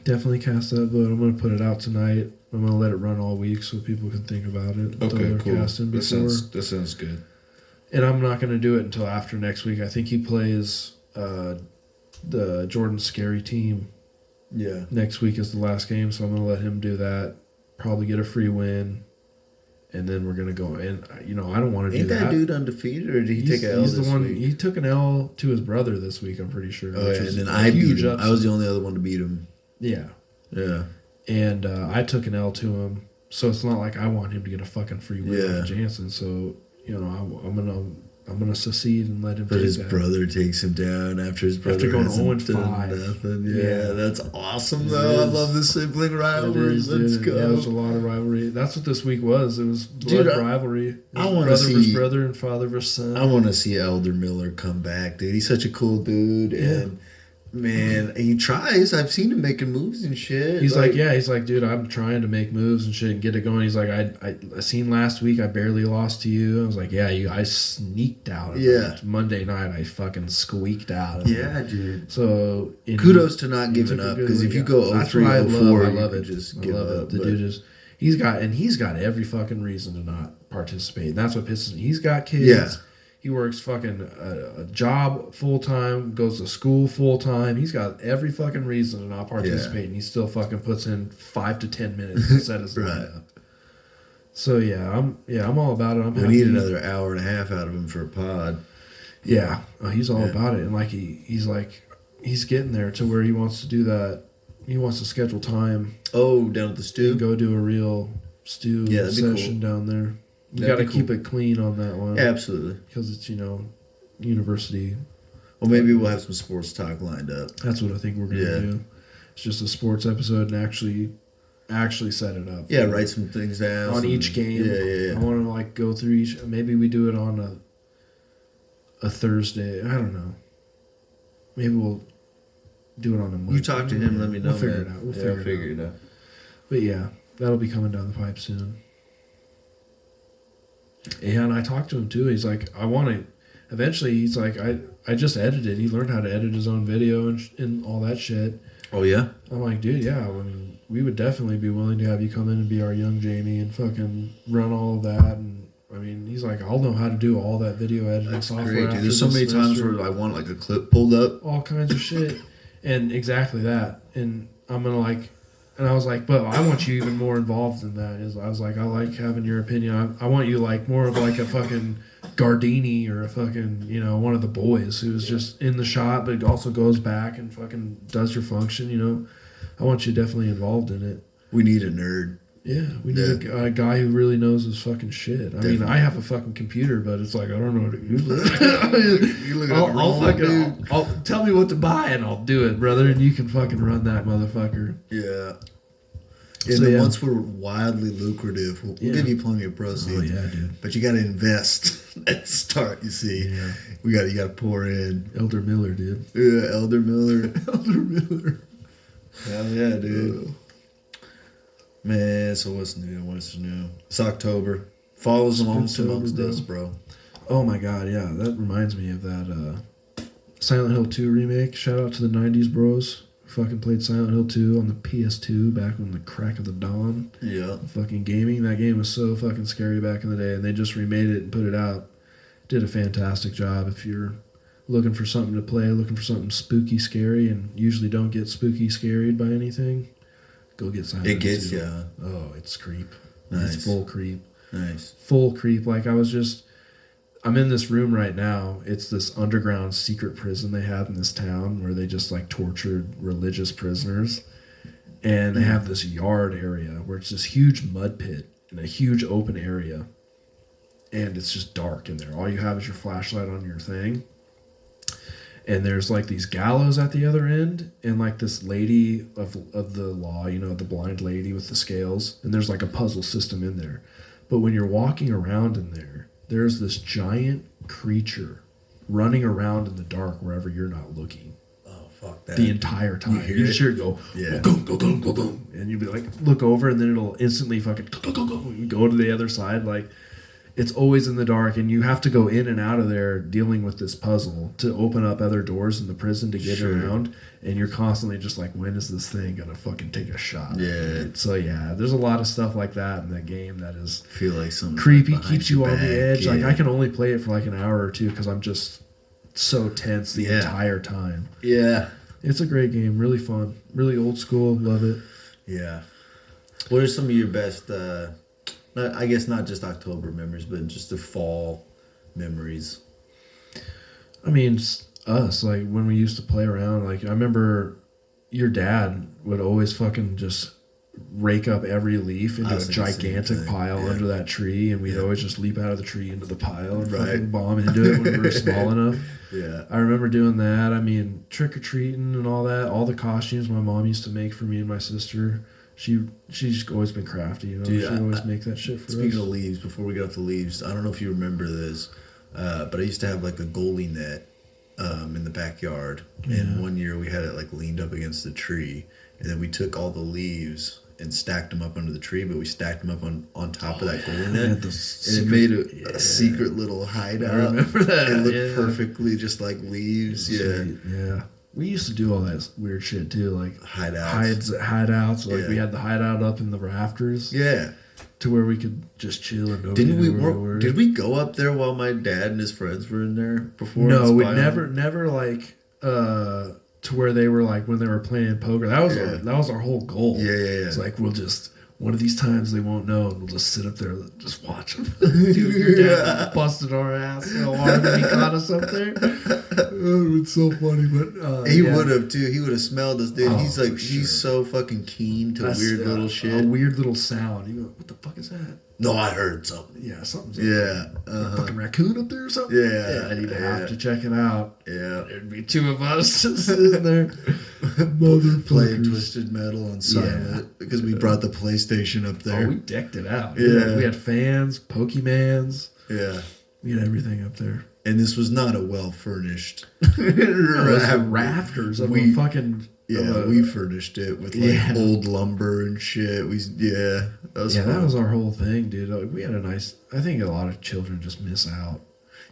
Definitely cast that vote. I'm gonna put it out tonight. I'm gonna let it run all week so people can think about it.
Okay, cool. That sounds good.
And I'm not gonna do it until after next week. I think he plays the Jordan Scary team.
Yeah.
Next week is the last game, so I'm gonna let him do that. Probably get a free win, and then we're gonna go. And I don't want to do that.
Ain't that dude undefeated, or did he take an L this week?
He took an L to his brother this week. I'm pretty sure.
Oh yeah, and then I beat him. I was the only other one to beat him.
Yeah.
Yeah.
And I took an L to him, so it's not like I want him to get a fucking free win off Jansen. So I'm gonna secede and let him.
But his brother takes him down after his brother
going
hasn't
0-5.
done nothing. Yeah, that's awesome though. I love the sibling rivalries. Let's go.
Yeah, there's a lot of rivalry. That's what this week was. It was blood rivalry.
I want to see
brother versus brother and father versus son.
I want to see Elder Miller come back, dude. He's such a cool dude, and man, he tries. I've seen him making moves and shit.
He's like, dude, I'm trying to make moves and shit and get it going. He's like, I seen last week, I barely lost to you. I was like, I sneaked out. Monday night, I fucking squeaked out.
Dude.
So
kudos to not giving up, because if you go 0-3, 0-4,
I love it.
Just give up.
The dude is. he's got every fucking reason to not participate. And that's what pisses me. He's got kids.
Yeah.
He works fucking a job full time, goes to school full time. He's got every fucking reason to not participate, and he still fucking puts in 5 to 10 minutes to set his line up. So I'm all about it.
We need another hour and a half out of him for a pod.
Yeah, he's all about it, and like he's getting there to where he wants to do that. He wants to schedule time.
Oh, down at the stew.
Go do a real stew session down there. You got to keep it clean on that one.
Yeah, absolutely.
Because it's, university.
Well, maybe we'll have some sports talk lined up.
That's what I think we're going to do. It's just a sports episode and actually set it up.
Yeah, write some things down.
On each game.
Yeah.
I want to, go through each. Maybe we do it on a Thursday. I don't know. Maybe we'll do it on a Monday.
You talk to him, let me know.
We'll figure it out. We'll figure it out. But yeah, that'll be coming down the pipe soon. And I talked to him too. He's like, I want to. Eventually, he's like, I just edited. He learned how to edit his own video and all that shit.
Oh yeah.
I'm like, dude, yeah. I mean, we would definitely be willing to have you come in and be our young Jamie and fucking run all of that. And I mean, he's like, I'll know how to do all that video editing software.
Great, dude. There's so many times where I want like a clip pulled up,
all kinds of shit, and exactly that. And I'm gonna and I was like, but I want you even more involved in that. I was like, I like having your opinion. I want you more of a fucking Gardini or a fucking, one of the boys who's just in the shot, but also goes back and fucking does your function, I want you definitely involved in it.
We need a nerd.
Yeah, we need a guy who really knows his fucking shit. I mean, I have a fucking computer, but it's like, I don't know how to use it.
You look at
I'll tell me what to buy and I'll do it, brother, and you can fucking run that motherfucker.
Yeah. And once we're wildly lucrative, we'll give you plenty of proceeds.
Oh yeah, dude.
But you got to invest at the start. You see, you got to pour in.
Elder Miller, dude.
Yeah, Elder Miller. Elder Miller. Hell yeah, dude. Man, so what's new? It's October. Fall's amongst us, bro.
Oh my god, yeah. That reminds me of that Silent Hill 2 remake. Shout out to the 90s bros. Fucking played Silent Hill 2 on the PS2 back when the crack of the dawn.
Yeah.
Fucking gaming. That game was so fucking scary back in the day, and they just remade it and put it out. Did a fantastic job. If you're looking for something to play, looking for something spooky, scary, and usually don't get spooky, scared by anything, go get Silent Hill 2. It gets you. Oh, it's creep. Nice. It's full creep.
Nice.
Full creep. I'm in this room right now. It's this underground secret prison they have in this town where they just tortured religious prisoners. And they have this yard area where it's this huge mud pit in a huge open area. And it's just dark in there. All you have is your flashlight on your thing. And there's these gallows at the other end, and this lady of the law, the blind lady with the scales. And there's a puzzle system in there. But when you're walking around in there, there's this giant creature running around in the dark wherever you're not looking.
Oh, fuck that.
The entire time. You just hear it go, go, go, go, go, go. And you'll be look over, and then it'll instantly fucking go to the other side. It's always in the dark, and you have to go in and out of there dealing with this puzzle to open up other doors in the prison to get around. And you're constantly just when is this thing gonna fucking take a shot?
Yeah.
So yeah, there's a lot of stuff like that in that game that is
feel like something
creepy, keeps you on the edge. Yeah. I can only play it for an hour or two because I'm just so tense the entire time.
Yeah.
It's a great game, really fun, really old school, love it.
Yeah. What are some of your best I guess not just October memories, but just the fall memories?
I mean, us, when we used to play around, I remember your dad would always fucking just rake up every leaf into a gigantic pile under that tree, and we'd always just leap out of the tree into the pile and fucking bomb into it when we were small enough.
Yeah.
I remember doing that. I mean, trick-or-treating and all that, all the costumes my mom used to make for me and my sister. She's always been crafty, Dude, she'd always make that shit for us.
Speaking of leaves, before we get off the leaves, I don't know if you remember this, but I used to have a goalie net in the backyard. Yeah. And one year we had it leaned up against the tree, and then we took all the leaves and stacked them up under the tree, but we stacked them up on top of that goalie net, and it made a secret little hideout.
I remember that.
It looked perfectly just like leaves. Yeah.
Yeah. We used to do all that weird shit too, like
hideouts.
Like we had the hideout up in the rafters.
Yeah.
To where we could just chill and nobody
Did we go up there while my dad and his friends were in there before?
No, we never like to where they were like when they were playing poker. That was our whole goal.
Yeah.
It's like we'll just one of these times they won't know, and we'll just sit up there and just watch them. Dude, your dad busted our ass so hard that he caught us up there. It's so funny, but
he would have too. He would have smelled us, dude. He's so fucking keen to weird little shit.
A weird little sound. You go, what the fuck is that?
No, I heard something.
Yeah, something's
a
fucking raccoon up there or something.
Yeah,
I need to have to check it out.
Yeah,
there'd be two of us sitting there,
playing Twisted Metal on silent because we brought the PlayStation up there.
Oh, we decked it out.
Yeah,
we had fans, Pokemans.
Yeah,
we had everything up there.
And this was not a well furnished.
Rafters of a fucking.
Yeah, we furnished it with old lumber and shit. That was
our whole thing, dude. Like, we had I think a lot of children just miss out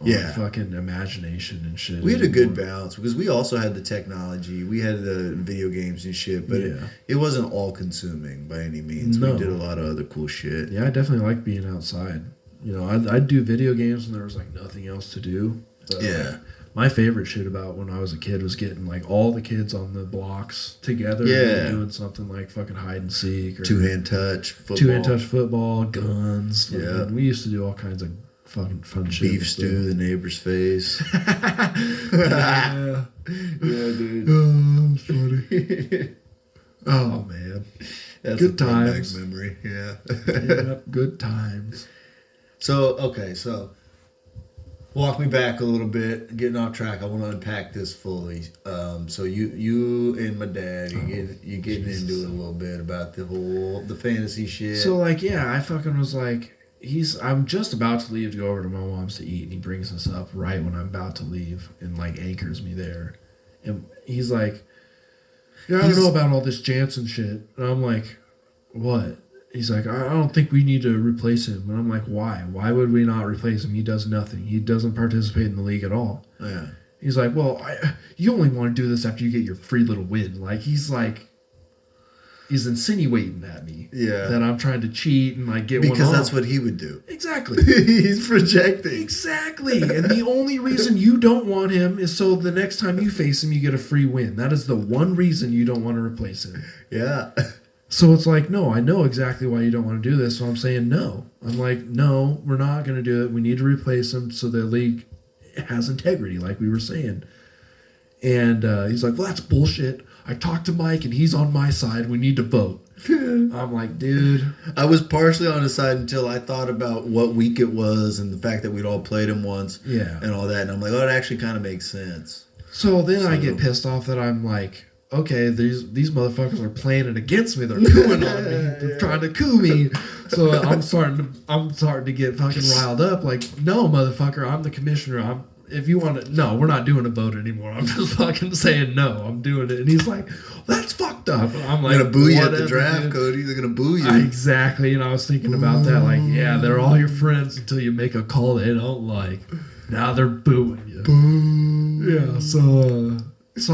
on fucking imagination and shit.
We had a good balance because we also had the technology. We had the video games and shit, but it wasn't all consuming by any means. No. We did a lot of other cool shit.
Yeah, I definitely like being outside. You know, I'd do video games when there was like nothing else to do. But, my favorite shit about when I was a kid was getting like all the kids on the blocks together and doing something like fucking hide and seek or
two-hand touch football,
guns.
Yeah.
We used to do all kinds of fucking fun shit.
Beef stew, the neighbor's face.
Yeah, dude. Oh, that's funny. Oh man.
That's
good times.
Memory. Yeah.
Good times.
So walk me back a little bit, getting off track. I want to unpack this fully. So you and my dad, you getting into it a little bit about the fantasy shit.
So like, I fucking was like, I'm just about to leave to go over to my mom's to eat, and he brings this up right when I'm about to leave and like anchors me there, and he's like, I don't know about all this Jansen shit, and I'm like, what? He's like, I don't think we need to replace him. And I'm like, why? Why would we not replace him? He does nothing. He doesn't participate in the league at all.
Yeah.
He's like, well, you only want to do this after you get your free little win. Like, he's insinuating at me that I'm trying to cheat and like get one off.
Because that's what he would do.
Exactly.
He's projecting.
Exactly. And the only reason you don't want him is so the next time you face him, you get a free win. That is the one reason you don't want to replace him.
Yeah.
So it's like, no, I know exactly why you don't want to do this. So I'm saying no. I'm like, no, we're not going to do it. We need to replace him so the league has integrity, like we were saying. And he's like, well, that's bullshit. I talked to Mike and he's on my side. We need to vote. I'm like, dude.
I was partially on his side until I thought about what week it was and the fact that we'd all played him once and all that. And I'm like, oh, it actually kind of makes sense.
So then I get pissed off that I'm like, okay, these motherfuckers are playing it against me. They're cooing on me. They're trying to coup me. So I'm starting to get fucking riled up. Like, no, motherfucker, I'm the commissioner. If you want to, no, we're not doing a vote anymore. I'm just fucking saying no. I'm doing it. And he's like, that's fucked up. And I'm like,
they're gonna boo you at the draft, dude. Cody. They're gonna boo you.
Exactly. And I was thinking about that. Like, yeah, they're all your friends until you make a call they don't like. Now they're booing you.
Boo.
Yeah. So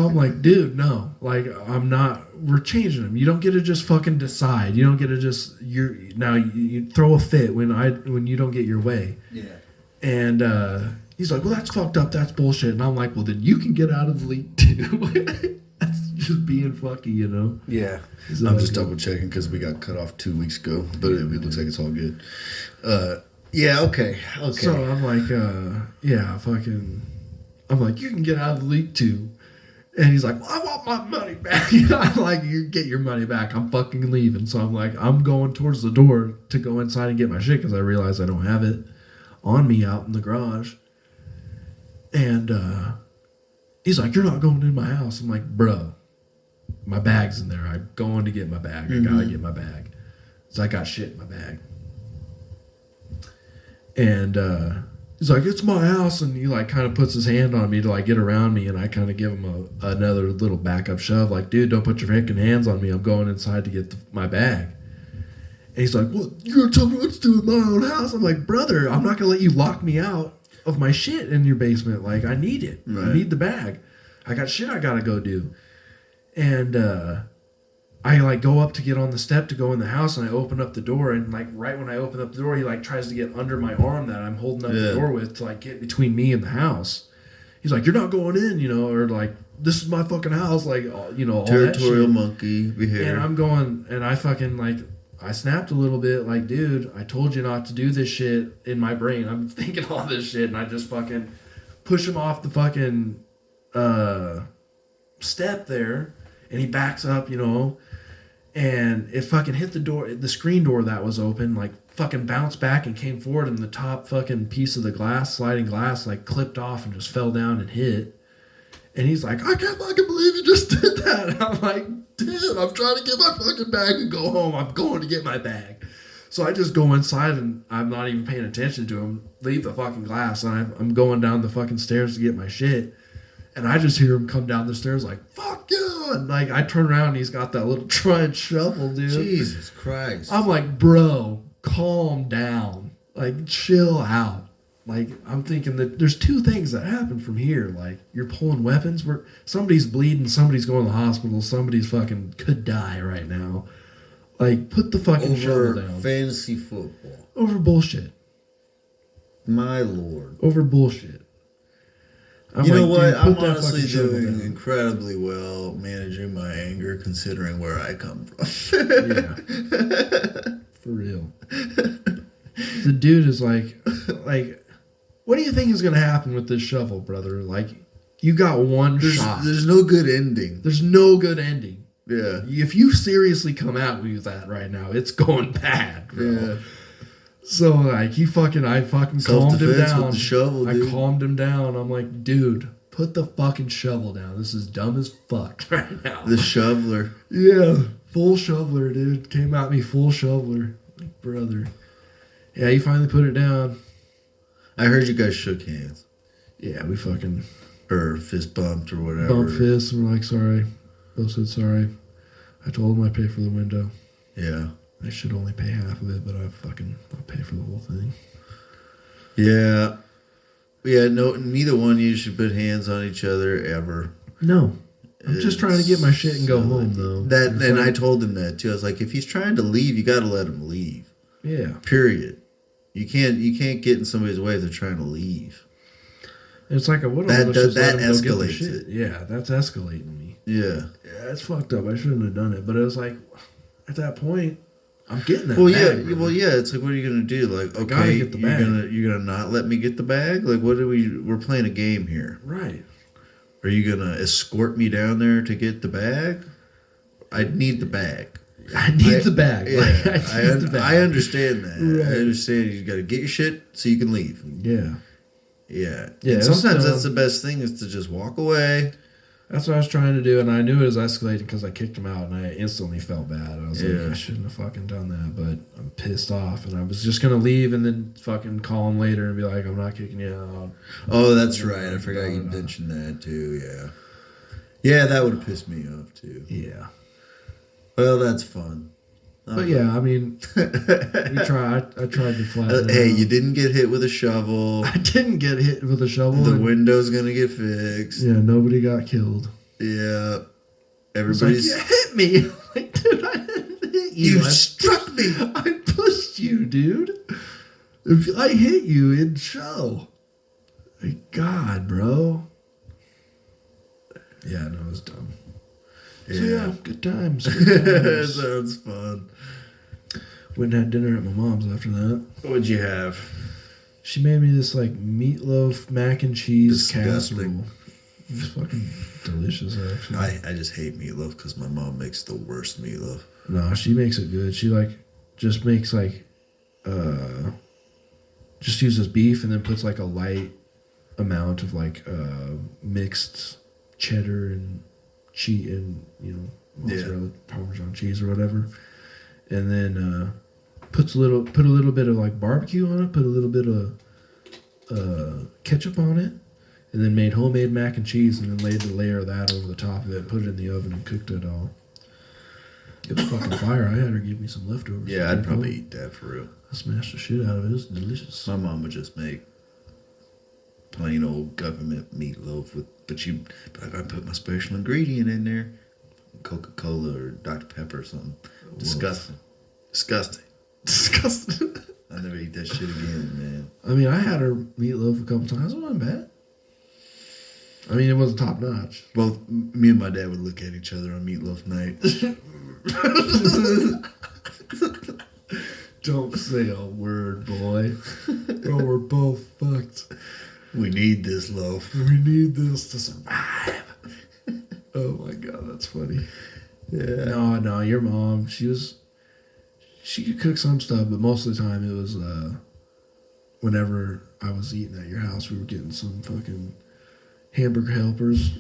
I'm like, dude, no. Like, I'm not. We're changing them. You don't get to just fucking decide. You don't get to just. You throw a fit when you don't get your way.
Yeah.
And he's like, well, that's fucked up. That's bullshit. And I'm like, well, then you can get out of the league too. That's just being fucky, you know.
Yeah. I'm just double checking because we got cut off 2 weeks ago, but it looks like it's all good. Yeah. Okay.
So I'm like, I'm like, you can get out of the league too. And he's like, well, I want my money back. I'm like, you get your money back. I'm fucking leaving. So I'm like, I'm going towards the door to go inside and get my shit because I realize I don't have it on me out in the garage. And he's like, you're not going in my house. I'm like, bro, my bag's in there. I'm going to get my bag. I gotta get my bag. So I got shit in my bag. And he's like, it's my house. And he like kind of puts his hand on me to like get around me. And I kind of give him another little backup shove. Like, dude, don't put your freaking hands on me. I'm going inside to get my bag. And he's like, well, you're going to tell me what to do in my own house? I'm like, brother, I'm not going to let you lock me out of my shit in your basement. Like, I need it. Right. I need the bag. I got shit I gotta go do. And I like go up to get on the step to go in the house, and I open up the door, and like right when I open up the door, he like tries to get under my arm that I'm holding up the door with to like get between me and the house. He's like, "You're not going in," you know, or like, "This is my fucking house," like, you know, all
territorial
that shit.
monkey behavior.
And I'm going, and I fucking like, I snapped a little bit, like, dude, I told you not to do this shit. In my brain, I'm thinking all this shit, and I just fucking push him off the fucking step there, and he backs up, you know. And it fucking hit the door, the screen door that was open, like fucking bounced back and came forward, and the top fucking piece of the glass, sliding glass, like clipped off and just fell down and hit. And he's like, "I can't fucking believe you just did that." And I'm like, "Dude, I'm trying to get my fucking bag and go home. I'm going to get my bag." So I just go inside, and I'm not even paying attention to him, leave the fucking glass, and I'm going down the fucking stairs to get my shit. And I just hear him come down the stairs like, "Fuck you!" And like I turn around and he's got that little Triumph shovel, dude.
Jesus Christ!
I'm like, "Bro, calm down. Like, chill out." Like, I'm thinking that there's two things that happen from here. Like, you're pulling weapons where somebody's bleeding, somebody's going to the hospital, somebody's fucking could die right now. Like, put the fucking shovel down.
Fantasy football.
Over bullshit.
My lord.
Over bullshit.
You know what? I'm honestly doing incredibly well managing my anger considering where I come from.
Yeah. For real. The dude is like, what do you think is going to happen with this shovel, brother? Like, you got one shot.
There's no good ending.
There's no good ending.
Yeah.
If you seriously come out with that right now, it's going bad, bro. Yeah. So like I fucking calmed him down.
With the shovel, dude.
I calmed him down. I'm like, "Dude, put the fucking shovel down. This is dumb as fuck right now."
The shoveler.
Yeah, full shoveler, dude. Came at me full shoveler, like, brother. Yeah, he finally put it down.
I heard you guys shook hands.
Yeah, we fucking
or fist bumped or whatever.
Bumped fists. And we're like, "Sorry." Both said sorry. I told him I'd pay for the window.
Yeah.
I should only pay half of it, but I'll pay for the whole thing.
Yeah. Yeah, no, neither one of you should put hands on each other ever.
No. I'm just trying to get my shit and go home, though.
And I told him that, too. I was like, if he's trying to leave, you got to let him leave.
Yeah.
Period. You can't get in somebody's way if they're trying to leave.
It's like, what
that escalates
it. Yeah, that's escalating me.
Yeah.
Yeah, it's fucked up. I shouldn't have done it. But it was like, at that point, I'm getting that.
Well,
bag,
yeah. Well, yeah. It's like, what are you gonna do? Like, okay,
get the bag.
you're gonna not let me get the bag? Like, we're playing a game here,
right?
Are you gonna escort me down there to get the bag? I need the bag.
I need the bag.
Yeah, I understand that.
Right.
I understand you got to get your shit so you can leave.
Yeah.
Yeah.
Yeah.
And sometimes that's the best thing is to just walk away.
That's what I was trying to do, and I knew it was escalating because I kicked him out, and I instantly felt bad. I was like, I shouldn't have fucking done that, but I'm pissed off, and I was just gonna leave and then fucking call him later and be like, "I'm not kicking you out."
Oh, that's right. I forgot you mentioned that too. Yeah. Yeah, that would have pissed me off too.
Yeah.
Well, that's fun.
But yeah, I mean, I tried to flatten it
Hey,
out.
you didn't get hit with a shovel.
I didn't get hit with a shovel.
The window's gonna get fixed.
Yeah, nobody got killed.
Yeah. Everybody's
like, you hit me. I'm like, dude, I didn't hit you.
You struck me.
I pushed you, dude. If I hit you, it'd show. Like, God, bro. Yeah, no, it was dumb.
Yeah.
So yeah, good times. Good times.
Sounds fun.
Went and had dinner at my mom's after that.
What'd you have?
She made me this like meatloaf mac and cheese
Disgusting.
casserole. It was fucking delicious, actually.
I just hate meatloaf because my mom makes the worst meatloaf.
No, she makes it good. She like just makes like just uses beef and then puts like a light amount of like mixed cheddar and cheese and mozzarella Parmesan cheese or whatever, and then put a little bit of like barbecue on it, put a little bit of ketchup on it, and then made homemade mac and cheese and then laid the layer of that over the top of it, put it in the oven and cooked it all. It was fucking fire. I had her give me some leftovers.
Yeah, I'd probably eat that for real.
I smashed the shit out of it. It was delicious.
My mom would just make plain old government meatloaf but I gotta put my special ingredient in there, Coca-Cola or Dr. Pepper or something. Disgusting. I never eat that shit again, man.
I mean, I had her meatloaf a couple times. It wasn't bad. I mean, it wasn't top notch.
Well, me and my dad would look at each other on meatloaf night.
Don't say a word, boy. Or we're both fucked.
We need this loaf.
We need this to survive. Oh my god, that's funny.
Yeah.
No, your mom, she could cook some stuff, but most of the time it was whenever I was eating at your house, we were getting some fucking hamburger helpers,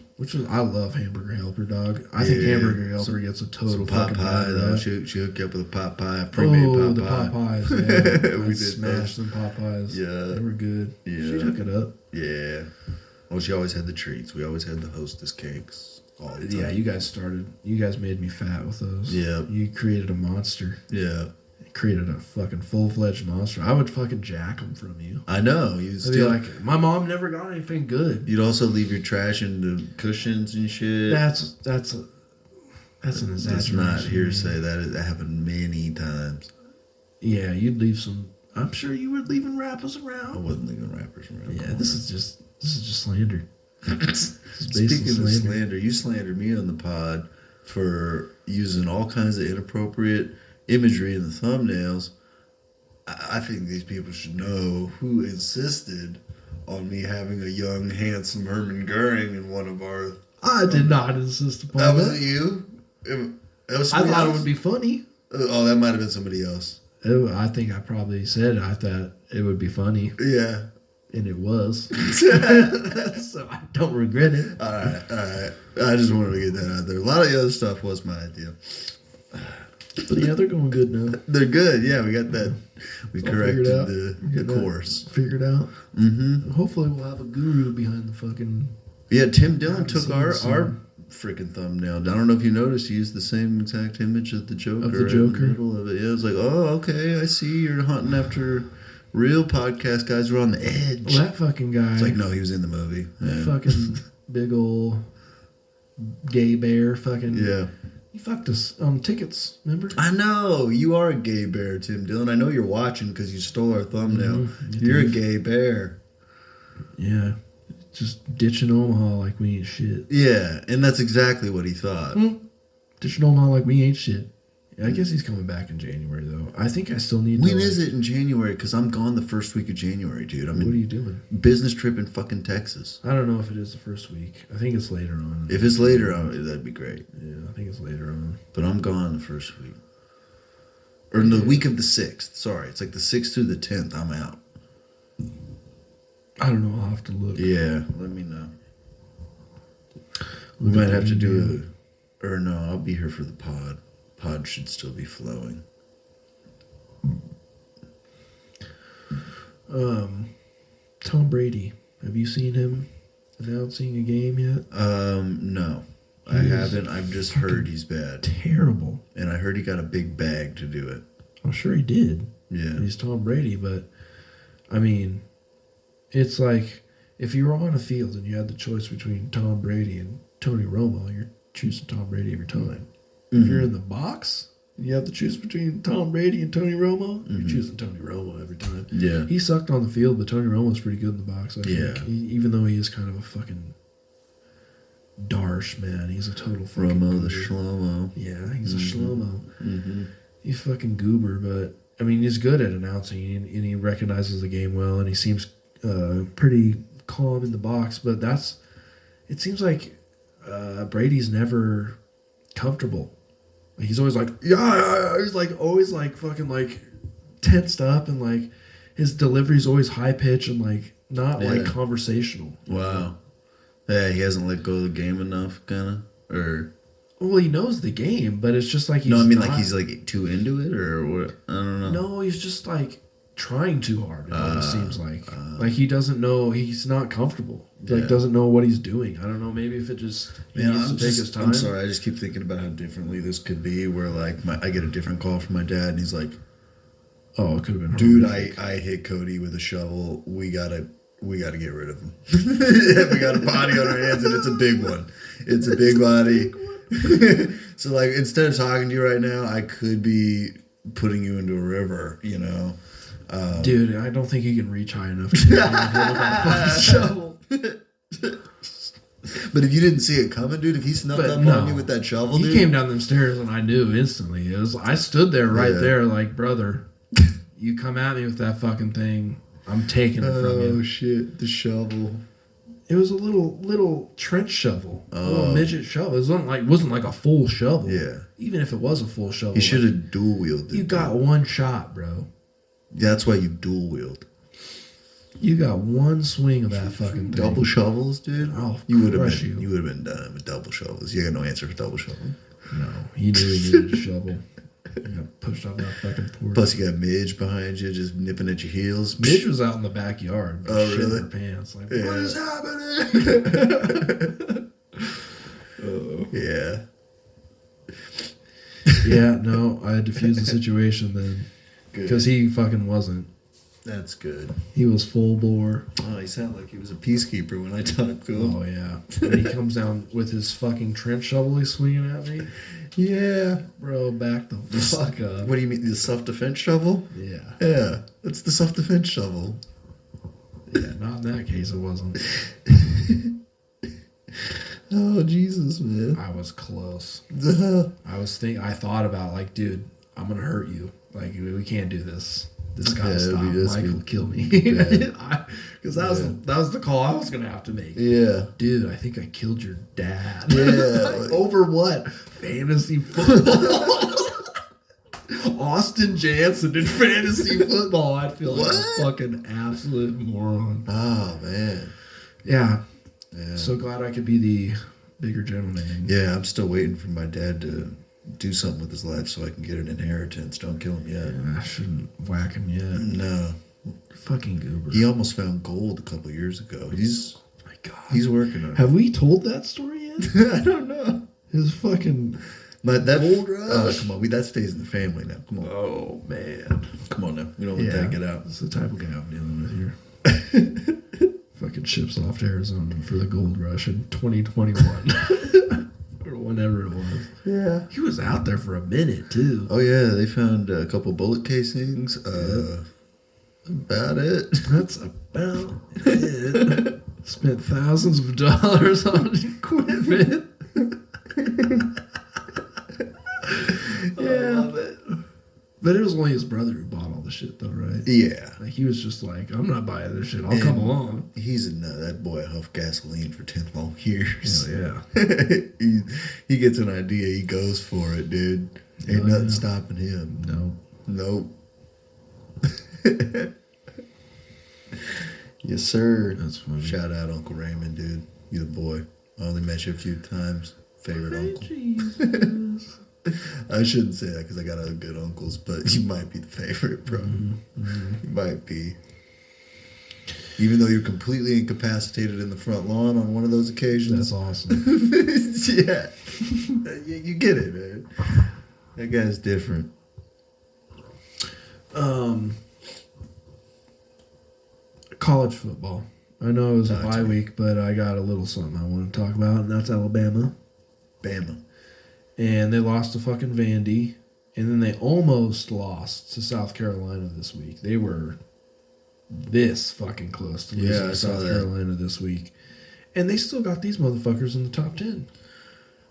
I love hamburger helper, dog. I think hamburger helper gets a total fucking
pie though. She hooked you up with a pot pie, pre-made pot pie.
The pot pies, yeah.
We
I smashed some pot pies.
Yeah.
They were good.
Yeah.
She took it up.
Yeah. Well, she always had the treats. We always had the Hostess cakes all the time.
Yeah, you guys made me fat with those.
Yeah.
You created a monster.
Yeah.
Created a fucking full-fledged monster. I would fucking jack them from you.
I know.
I'd be like, my mom never got anything good.
You'd also leave your trash in the cushions and shit.
That's an exaggeration.
That's not hearsay. That happened many times.
Yeah, you'd leave some. I'm sure you were leaving wrappers around.
I wasn't leaving wrappers around.
Yeah, this is just slander.
Speaking of slander, you slandered me on the pod for using all kinds of inappropriate imagery in the thumbnails. I think these people should know who insisted on me having a young, handsome Herman Goering in one of our...
I did not insist upon that.
That wasn't you?
I thought it would be funny.
Oh, that might have been somebody else.
I think I probably said I thought it would be funny.
Yeah.
And it was. So I don't regret it.
All right. I just wanted to get that out there. A lot of the other stuff was my idea.
But yeah, they're going good now.
They're good. Yeah, we got that. We corrected the course.
Figured out.
Mm-hmm.
Hopefully we'll have a guru behind the fucking...
Yeah, Tim Dillon took our freaking thumbnail. I don't know if you noticed, he used the same exact image of the Joker.
Of the Joker?
In the middle of it. Yeah, I was like, oh, okay, I see you're hunting after real podcast guys who are on the edge.
Well, that fucking guy...
It's like, no, he was in the movie.
That fucking big ol' gay bear fucking...
Yeah.
He fucked us on tickets, remember?
I know. You are a gay bear, Tim Dillon. I know you're watching because you stole our thumbnail. Mm-hmm. You're a gay bear.
Yeah. Just ditching Omaha like we ain't shit.
Yeah, and that's exactly what he thought.
Mm-hmm. Ditching Omaha like we ain't shit. I guess he's coming back in January, though. I think I still need to...
When is it in January? Because I'm gone the first week of January, dude.
What are you doing?
Business trip in fucking Texas.
I don't know if it is the first week. I think it's later on.
If it's later on, that'd be great.
Yeah, I think it's later on.
But I'm gone the first week. Or the week of the 6th. Sorry, it's like the 6th through the 10th. I'm out.
I don't know. I'll have to look.
Yeah, let me know. We might have to do it. Or no, I'll be here for the pod. Pod should still be flowing.
Tom Brady. Have you seen him announcing a game yet?
No. I haven't. I've just heard he's bad.
Terrible.
And I heard he got a big bag to do it.
I'm sure he did.
Yeah.
He's Tom Brady, but I mean, it's like if you were on a field and you had the choice between Tom Brady and Tony Romo, you're choosing Tom Brady every time. If you're in the box and you have to choose between Tom Brady and Tony Romo, you're choosing Tony Romo every time.
Yeah.
He sucked on the field, but Tony Romo's pretty good in the box, I think. Even though he is kind of a fucking darsh, man. He's a total fucking
Romo
goober.
the Shlomo.
Yeah, he's a Shlomo.
Mm-hmm.
He's fucking goober, but I mean, he's good at announcing and he recognizes the game well and he seems pretty calm in the box, but it seems like Brady's never comfortable. Like, he's always like, yeah, he's like always like fucking like tensed up and like his delivery's always high pitch and like not like conversational.
Wow. Yeah, he hasn't let go of the game enough, kind of, or.
Well, he knows the game, but it's just like he's.
No, I mean like he's like too into it, or what? I don't know.
No, he's just like trying too hard. It almost seems like he doesn't know. He's not comfortable. Like doesn't know what he's doing. I don't know. Maybe if it just he needs to take his time.
I'm sorry. I just keep thinking about how differently this could be. Where like I get a different call from my dad, and he's like,
"Oh, it could have been."
Dude,
horrific.
I hit Cody with a shovel. We gotta we got to get rid of him. We got a body on our hands, and it's a big one. It's a big body. So, like, instead of talking to you right now, I could be putting you into a river, you know?
Dude, I don't think you can reach high enough to get that shovel.
But if you didn't see it coming, dude, if he snuck up on you with that shovel,
he came down them stairs and I knew instantly. I stood there right there like, brother, you come at me with that fucking thing, I'm taking it from you.
Oh, shit. The shovel.
It was a little trench shovel. A little midget shovel. It wasn't like a full shovel.
Yeah.
Even if it was a full shovel.
You should have dual wielded.
You got one shot, bro.
That's why you dual wield.
You got one swing of that fucking thing.
Double shovels, dude.
Oh,
you would have been done with double shovels. You got no answer for double shovel.
No, he knew he needed a shovel. He got pushed off that fucking porch.
Plus, you got Midge behind you, just nipping at your heels.
Midge was out in the backyard.
Oh, really?
Her pants. Like,
yeah.
What is happening?
Yeah.
Yeah, no, I diffused the situation then. Because he fucking wasn't.
That's good.
He was full bore.
Oh, he sounded like he was a peacekeeper when I talked to him.
Oh, yeah. When he comes down with his fucking trench shovel he's swinging at me.
Yeah.
Bro, back the fuck up.
What do you mean, the self-defense shovel?
Yeah.
Yeah, that's the self-defense shovel.
Yeah, not in that case it wasn't.
Oh, Jesus, man.
I was close. I thaught about, like, dude, I'm going to hurt you. Like, we can't do this. This gotta stop. Mike will kill me. Because that was the call I was gonna have to make.
Yeah,
dude, I think I killed your dad.
Yeah,
like, over what? Fantasy football. Austin Jansen in fantasy football. I feel like a fucking absolute moron.
Oh man.
Yeah. So glad I could be the bigger gentleman.
Yeah, I'm still waiting for my dad to do something with his life so I can get an inheritance. Don't kill him yet.
Yeah, I shouldn't whack him yet.
No.
Fucking goober.
He almost found gold a couple years ago. He's working on it.
Have we told that story yet?
I don't know.
His fucking
gold
rush.
Come on, that stays in the family now. Come on.
Oh man.
Come on now. We don't let that get out.
That's the type of guy I'm dealing with here. Fucking ships off to Arizona for the gold rush in 2021. Or whenever it was.
Yeah.
He was out there for a minute, too.
Oh, yeah. They found a couple bullet casings. About it.
That's about it. Spent thousands of dollars on equipment. Yeah. I love it. But it was only his brother who bought all the shit, though, right?
Yeah.
Like, he was just like, I'm not buying this shit. I'll come along.
He's a nut. That boy huffed gasoline for 10 long years.
Hell yeah.
he gets an idea. He goes for it, dude. Ain't nothing stopping him.
Nope.
Yes, sir.
That's funny.
Shout out Uncle Raymond, dude. You the boy. I only met you a few times. Favorite uncle. Jesus. I shouldn't say that because I got other good uncles, but you might be the favorite, bro. Mm-hmm. You might be. Even though you're completely incapacitated in the front lawn on one of those occasions.
That's awesome.
Yeah. You get it, man. That guy's different.
College football. I know it was a bye week, but I got a little something I want to talk about, and that's Alabama.
Bama.
And they lost to fucking Vandy, and then they almost lost to South Carolina this week. They were this fucking close to losing to South Carolina this week. And they still got these motherfuckers in the top 10.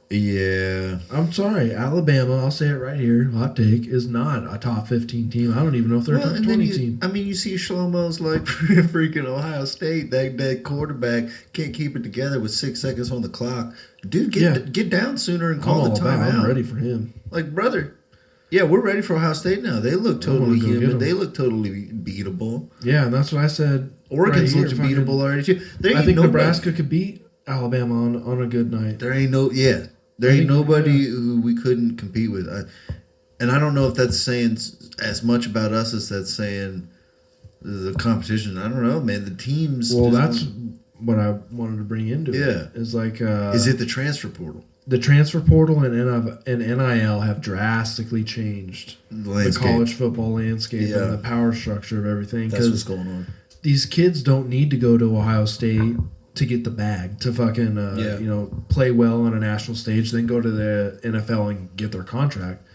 Yeah.
I'm sorry. Alabama, I'll say it right here, hot take, is not a top 15 team. I don't even know if they're a top 20 team.
I mean, you see Shlomo's like freaking Ohio State. That quarterback can't keep it together with 6 seconds on the clock. Dude, get down sooner and call the timeout.
I'm ready for him.
Like, brother, yeah, we're ready for Ohio State now. They look totally human. They look totally beatable.
Yeah, and that's what I said.
Oregon's looked beatable already, too.
I think Nebraska could beat Alabama on a good night.
There ain't nobody who we couldn't compete with. And I don't know if that's saying as much about us as that's saying the competition. I don't know, man. The teams.
Well, that's what I wanted to bring into it.
Yeah.
Is like.
Is it the transfer portal?
The transfer portal and NIL have drastically changed the college football landscape and the power structure of everything.
That's what's going on.
these kids don't need to go to Ohio State to get the bag, to fucking play well on a national stage, then go to the NFL and get their contract.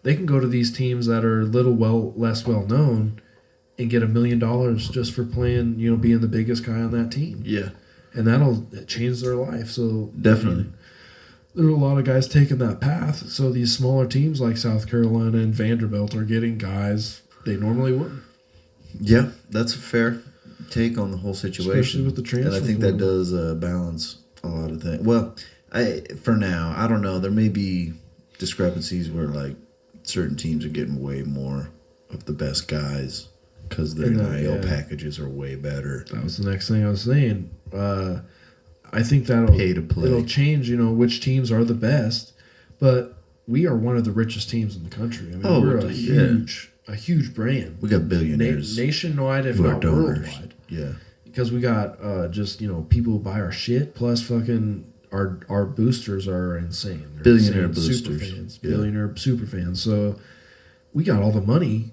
They can go to these teams that are less well known and get $1 million just for playing, being the biggest guy on that team.
Yeah.
And that'll change their life. So
definitely.
There are a lot of guys taking that path. So these smaller teams like South Carolina and Vanderbilt are getting guys they normally wouldn't.
Yeah, that's a fair take on the whole situation.
Especially with the transfer.
And I think that does balance a lot of things. Well, for now, I don't know. There may be discrepancies where like certain teams are getting way more of the best guys because their NIL packages are way better.
That was the next thing I was saying. I think that'll
pay to play.
It'll change, which teams are the best. But we are one of the richest teams in the country. I mean, we're a huge brand.
We got billionaires
nationwide, if not worldwide.
Yeah,
because we got just people who buy our shit. Plus, fucking our boosters are insane. They're
billionaire
insane
boosters,
super fans, billionaire super fans. So we got all the money.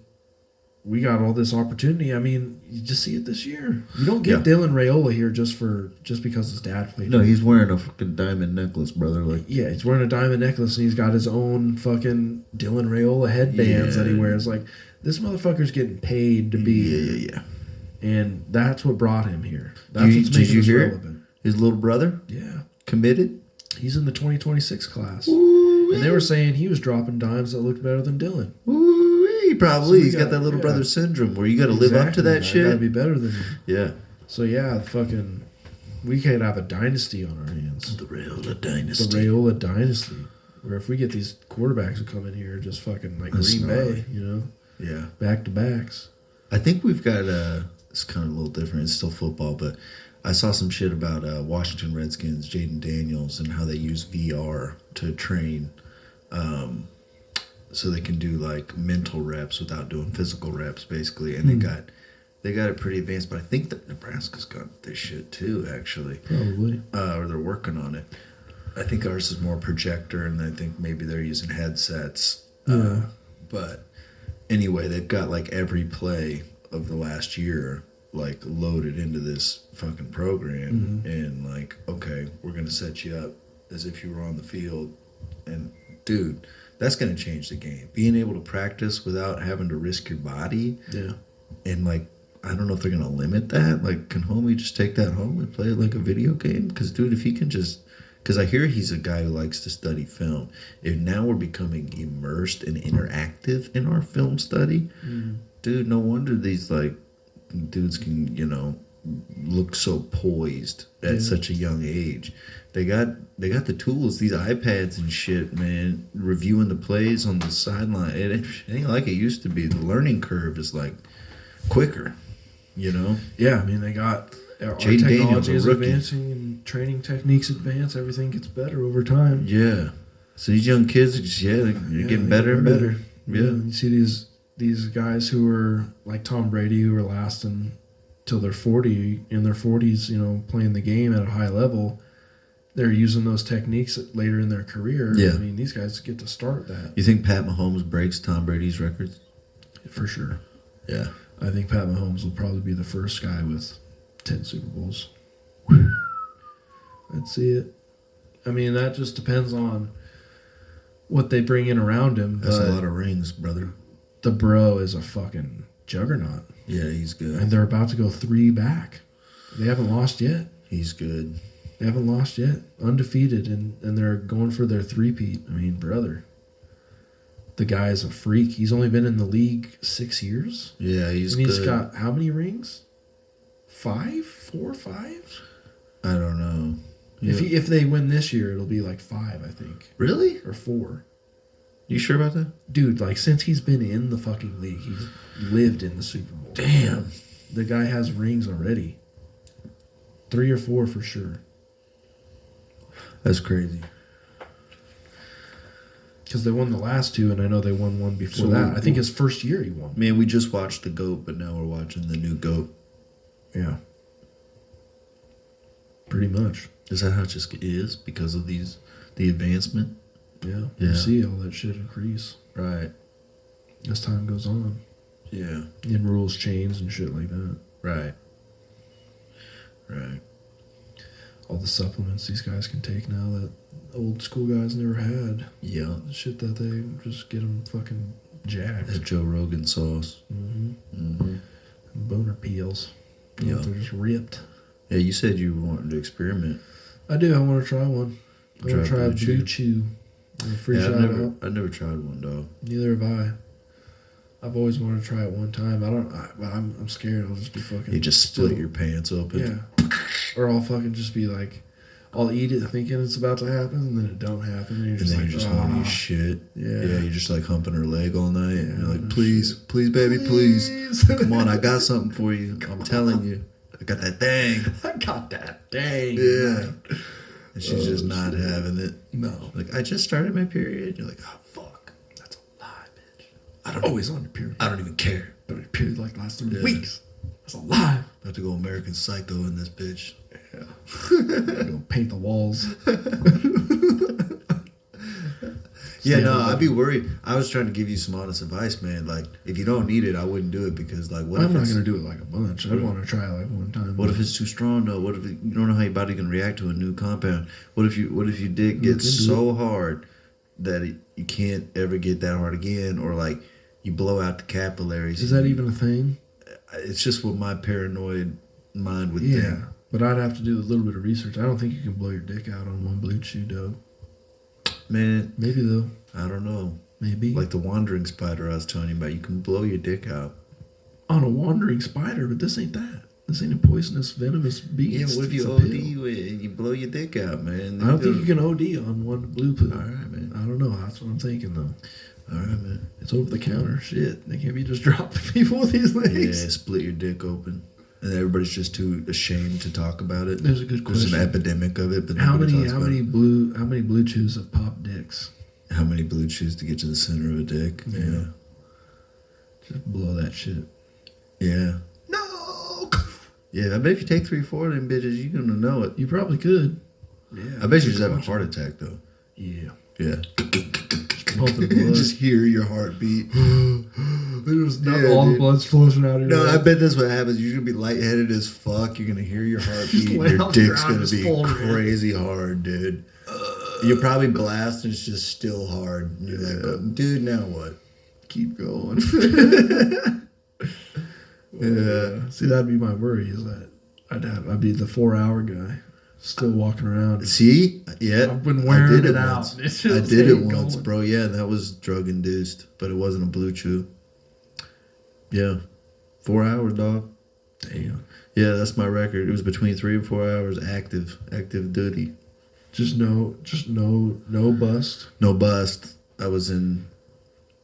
We got all this opportunity. I mean, you just see it this year. You don't get Dylan Raiola here just because his dad played.
No, he's wearing a fucking diamond necklace, brother.
He's wearing a diamond necklace and he's got his own fucking Dylan Raiola headbands that he wears. Like, this motherfucker's getting paid to be
Yeah.
And that's what brought him here. That's what's making us relevant.
His little brother?
Yeah.
Committed?
He's in the 2026 class.
Ooh-wee.
And they were saying he was dropping dimes that looked better than Dylan.
Ooh-wee, probably. He's got that little brother syndrome where you got to live up to that shit.
Gotta be better than him.
Yeah.
So we could have a dynasty on our hands.
The Raiola dynasty.
The Raiola dynasty. Where if we get these quarterbacks who come in here just fucking like Green Bay,
Yeah.
Back to backs.
I think we've got it's kind of a little different. It's still football, but I saw some shit about Washington Redskins, Jaden Daniels, and how they use VR to train so they can do like mental reps without doing physical reps, basically. And they got it pretty advanced, but I think that Nebraska's got this shit too, actually.
Probably.
Or they're working on it. I think ours is more projector, and I think maybe they're using headsets.
Yeah.
But anyway, they've got like every play of the last year like loaded into this fucking program, and like, okay, we're gonna set you up as if you were on the field, and dude, that's gonna change the game. Being able to practice without having to risk your body, and like, I don't know if they're gonna limit that. Like, can homie just take that home and play it like a video game? Because dude, if he can just, because I hear he's a guy who likes to study film. If now we're becoming immersed and interactive in our film study, dude, no wonder these like dudes can, look so poised at such a young age. They got the tools, these iPads and shit, man, reviewing the plays on the sideline. It ain't like it used to be. The learning curve is like quicker,
Yeah, I mean, they got our technology is advancing and training techniques advance. Everything gets better over time.
Yeah. So these young kids, they're getting better and better. Yeah.
You see these guys who are like Tom Brady, who are lasting till they're 40, in their 40s, playing the game at a high level. They're using those techniques later in their career.
Yeah.
I mean, these guys get to start that.
You think Pat Mahomes breaks Tom Brady's records?
For sure.
Yeah.
I think Pat Mahomes will probably be the first guy with 10 Super Bowls. I'd see it. I mean, that just depends on what they bring in around him.
That's a lot of rings, brother.
The bro is a fucking juggernaut.
Yeah, he's good.
And they're about to go 3 back. They haven't lost yet.
He's good.
They haven't lost yet. Undefeated, and they're going for their 3-peat. I mean, brother. The guy is a freak. He's only been in the league 6 years.
Yeah, he's
good. And
he's
got how many rings? 5? 4 or 5?
I don't know. Yeah.
If they win this year, it'll be like 5, I think.
Really?
Or 4.
You sure about that?
Dude, like, since he's been in the fucking league, he's lived in the Super Bowl.
Damn.
The guy has rings already. 3 or 4 for sure.
That's crazy.
Because they won the last 2, and I know they won one before that. I think his first year he won.
Man, we just watched the GOAT, but now we're watching the new GOAT.
Yeah. Pretty much.
Is that how it just is because of the advancement?
Yeah. You see all that shit increase.
Right.
As time goes on.
Yeah.
And rules change and shit like that.
Right. Right.
All the supplements these guys can take now that old school guys never had.
Yeah.
The shit that they just get them fucking jacked.
That Joe Rogan sauce.
Mm-hmm.
Mm-hmm.
Boner peels.
Yeah.
They're just ripped.
Yeah, you said you wanted to experiment.
I do. I want to try one. I want to try Blue Chew. Free shout out.
I've never tried one, dog.
Neither have I. I've always wanted to try it one time. But I'm scared I'll just be fucking.
You just split your pants open.
Yeah. Or I'll fucking just be like, I'll eat it thinking it's about to happen, and then it don't happen, and you're just
and then
like,
you're just horny as shit.
Yeah.
Yeah, you're just like humping her leg all night.
Yeah,
and you're like, please, baby, please. Come on, I got something for you. I'm telling you. I got that thing.
I got that thing.
Yeah. And she's just not having it.
No.
Like, I just started my period. You're like, oh, fuck.
That's a lie, bitch. Always on your period.
I don't even care.
But your period like lasts 3 weeks. That's a lie.
About to go American Psycho in this bitch.
Yeah. Go paint the walls.
Yeah, no, I'd be worried. I was trying to give you some honest advice, man. Like, if you don't need it, I wouldn't do it because, like, what
I'm
if
not going to do it like a bunch. I want to try it like one time.
What if it's too strong, though? What if you don't know how your body can react to a new compound? What if your dick gets so hard that you can't ever get that hard again, or like you blow out the capillaries?
Is that even a thing?
It's just what my paranoid mind would think.
Yeah, but I'd have to do a little bit of research. I don't think you can blow your dick out on one Blue Chew, dog.
Man,
maybe though.
I don't know.
Maybe
like the wandering spider I was telling you about. You can blow your dick out
on a wandering spider, but this ain't that. This ain't a poisonous, venomous beast.
Yeah, what if you OD and you blow your dick out, man?
I don't think you can OD on one blue poo.
All right, man.
I don't know. That's what I'm thinking though.
All right, man.
It's over the counter. Shit, they can't be just dropping people with these things.
Yeah, split your dick open. And everybody's just too ashamed to talk about it.
There's a good question.
There's an epidemic of it, but
how many blue chews have popped dicks?
How many Blue Chews to get to the center of a dick? Yeah.
Just blow that shit.
Yeah.
No.
Yeah, I bet if you take 3 or 4 of them bitches, you're gonna know it.
You probably could. Yeah.
I bet you just have a heart attack though.
Yeah.
Yeah.
Pumping blood.
Just hear your heartbeat.
There's not all the blood's flowing out of your
head. I bet that's what happens. You're gonna be lightheaded as fuck. You're gonna hear your heartbeat. Your dick's gonna be crazy hard, dude. You're probably blasting. It's just still hard. And you're like, but, dude, now what?
Keep going.
Yeah.
See, that'd be my worry. Is that I'd be the 4-hour guy. Still walking around.
See? Yeah.
I've been wearing it out.
I did it once, bro. Yeah, that was drug induced, but it wasn't a Blue Chew. Yeah. 4 hours, dog.
Damn.
Yeah, that's my record. It was between 3 and 4 hours active duty.
Just no bust.
No bust. I was in,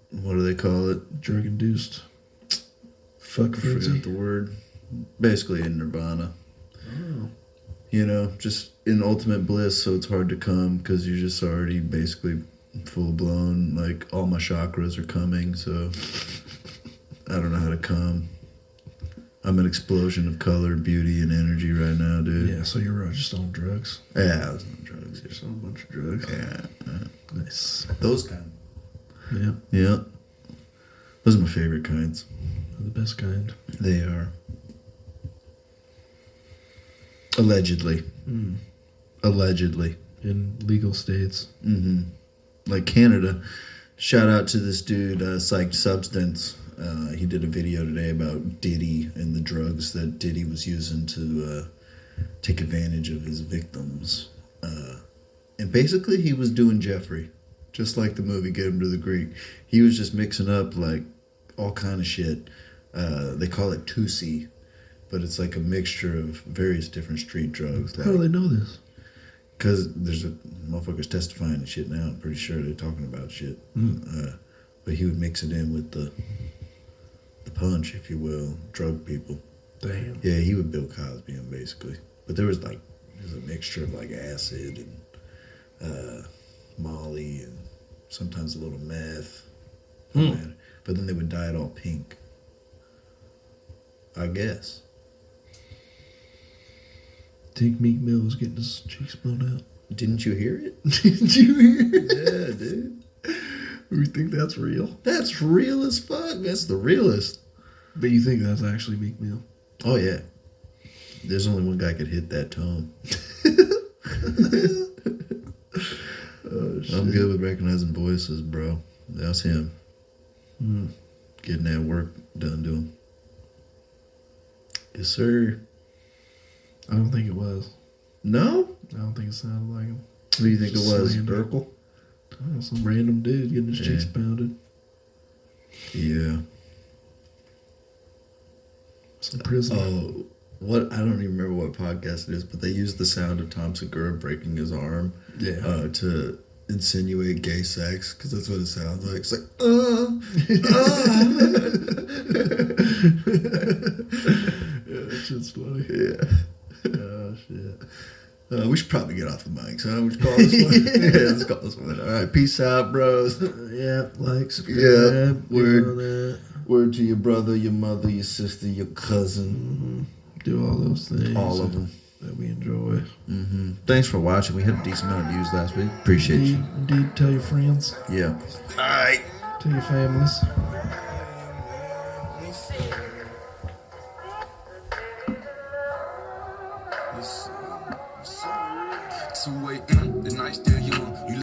what do they call it?
Drug induced. Fuck
I
frenzy.
forgot the word. Basically in nirvana.
Oh.
You know, just in ultimate bliss, so it's hard to come because you're just already basically full blown. Like, all my chakras are coming, so I don't know how to come. I'm an explosion of color, beauty, and energy right now, dude.
Yeah, so you're just on drugs.
Yeah, I was on drugs.
You're just on a bunch of drugs.
Yeah.
Nice.
Those kind.
Yeah.
Yeah. Those are my favorite kinds.
They're the best kind.
They are. Allegedly. Allegedly.
In legal states.
Mm-hmm. Like Canada. Shout out to this dude, Psyched Substance. He did a video today about Diddy and the drugs that Diddy was using to take advantage of his victims. And basically he was doing Jeffrey. Just like the movie Get Him to the Greek. He was just mixing up like all kind of shit. They call it 2C. But it's like a mixture of various different street drugs.
How do they know this?
Because there's motherfuckers testifying and shit now. I'm pretty sure they're talking about shit. But he would mix it in with the punch, if you will, drug people.
Damn.
Yeah, he would Bill Cosby him, basically. But there's a mixture of like acid and Molly and sometimes a little meth. But then they would dye it all pink. I guess.
Think Meek Mill was getting his cheeks blown out.
Didn't you hear it?
Did you hear it?
Yeah, dude.
We think that's real.
That's real as fuck. That's the realest.
But you think that's actually Meek Mill?
Oh, yeah. There's only one guy could hit that tone. I'm good with recognizing voices, bro. That's him. Getting that work done to him. Yes, sir.
I don't think it was.
No?
I don't think it sounded like him.
Who do you think it was?
Slander.
Urkel?
Oh, some random dude getting his cheeks pounded.
Yeah.
Some prison.
Oh, what? I don't even remember what podcast it is, but they used the sound of Tom Segura breaking his arm to insinuate gay sex, because that's what it sounds like. It's like,
Yeah, that shit's funny.
Yeah.
Oh, shit.
We should probably get off the mic, so we should call this one. Yeah, let's call this one. All right, peace out, bros.
Yeah, like, subscribe.
Yeah,
word.
Word to your brother, your mother, your sister, your cousin.
Do all those things.
All of them.
That we enjoy.
Thanks for watching. We had a decent amount of views last week. Appreciate you.
Indeed, tell your friends.
Yeah. All right.
Tell your families.
2 a.m. the night still young.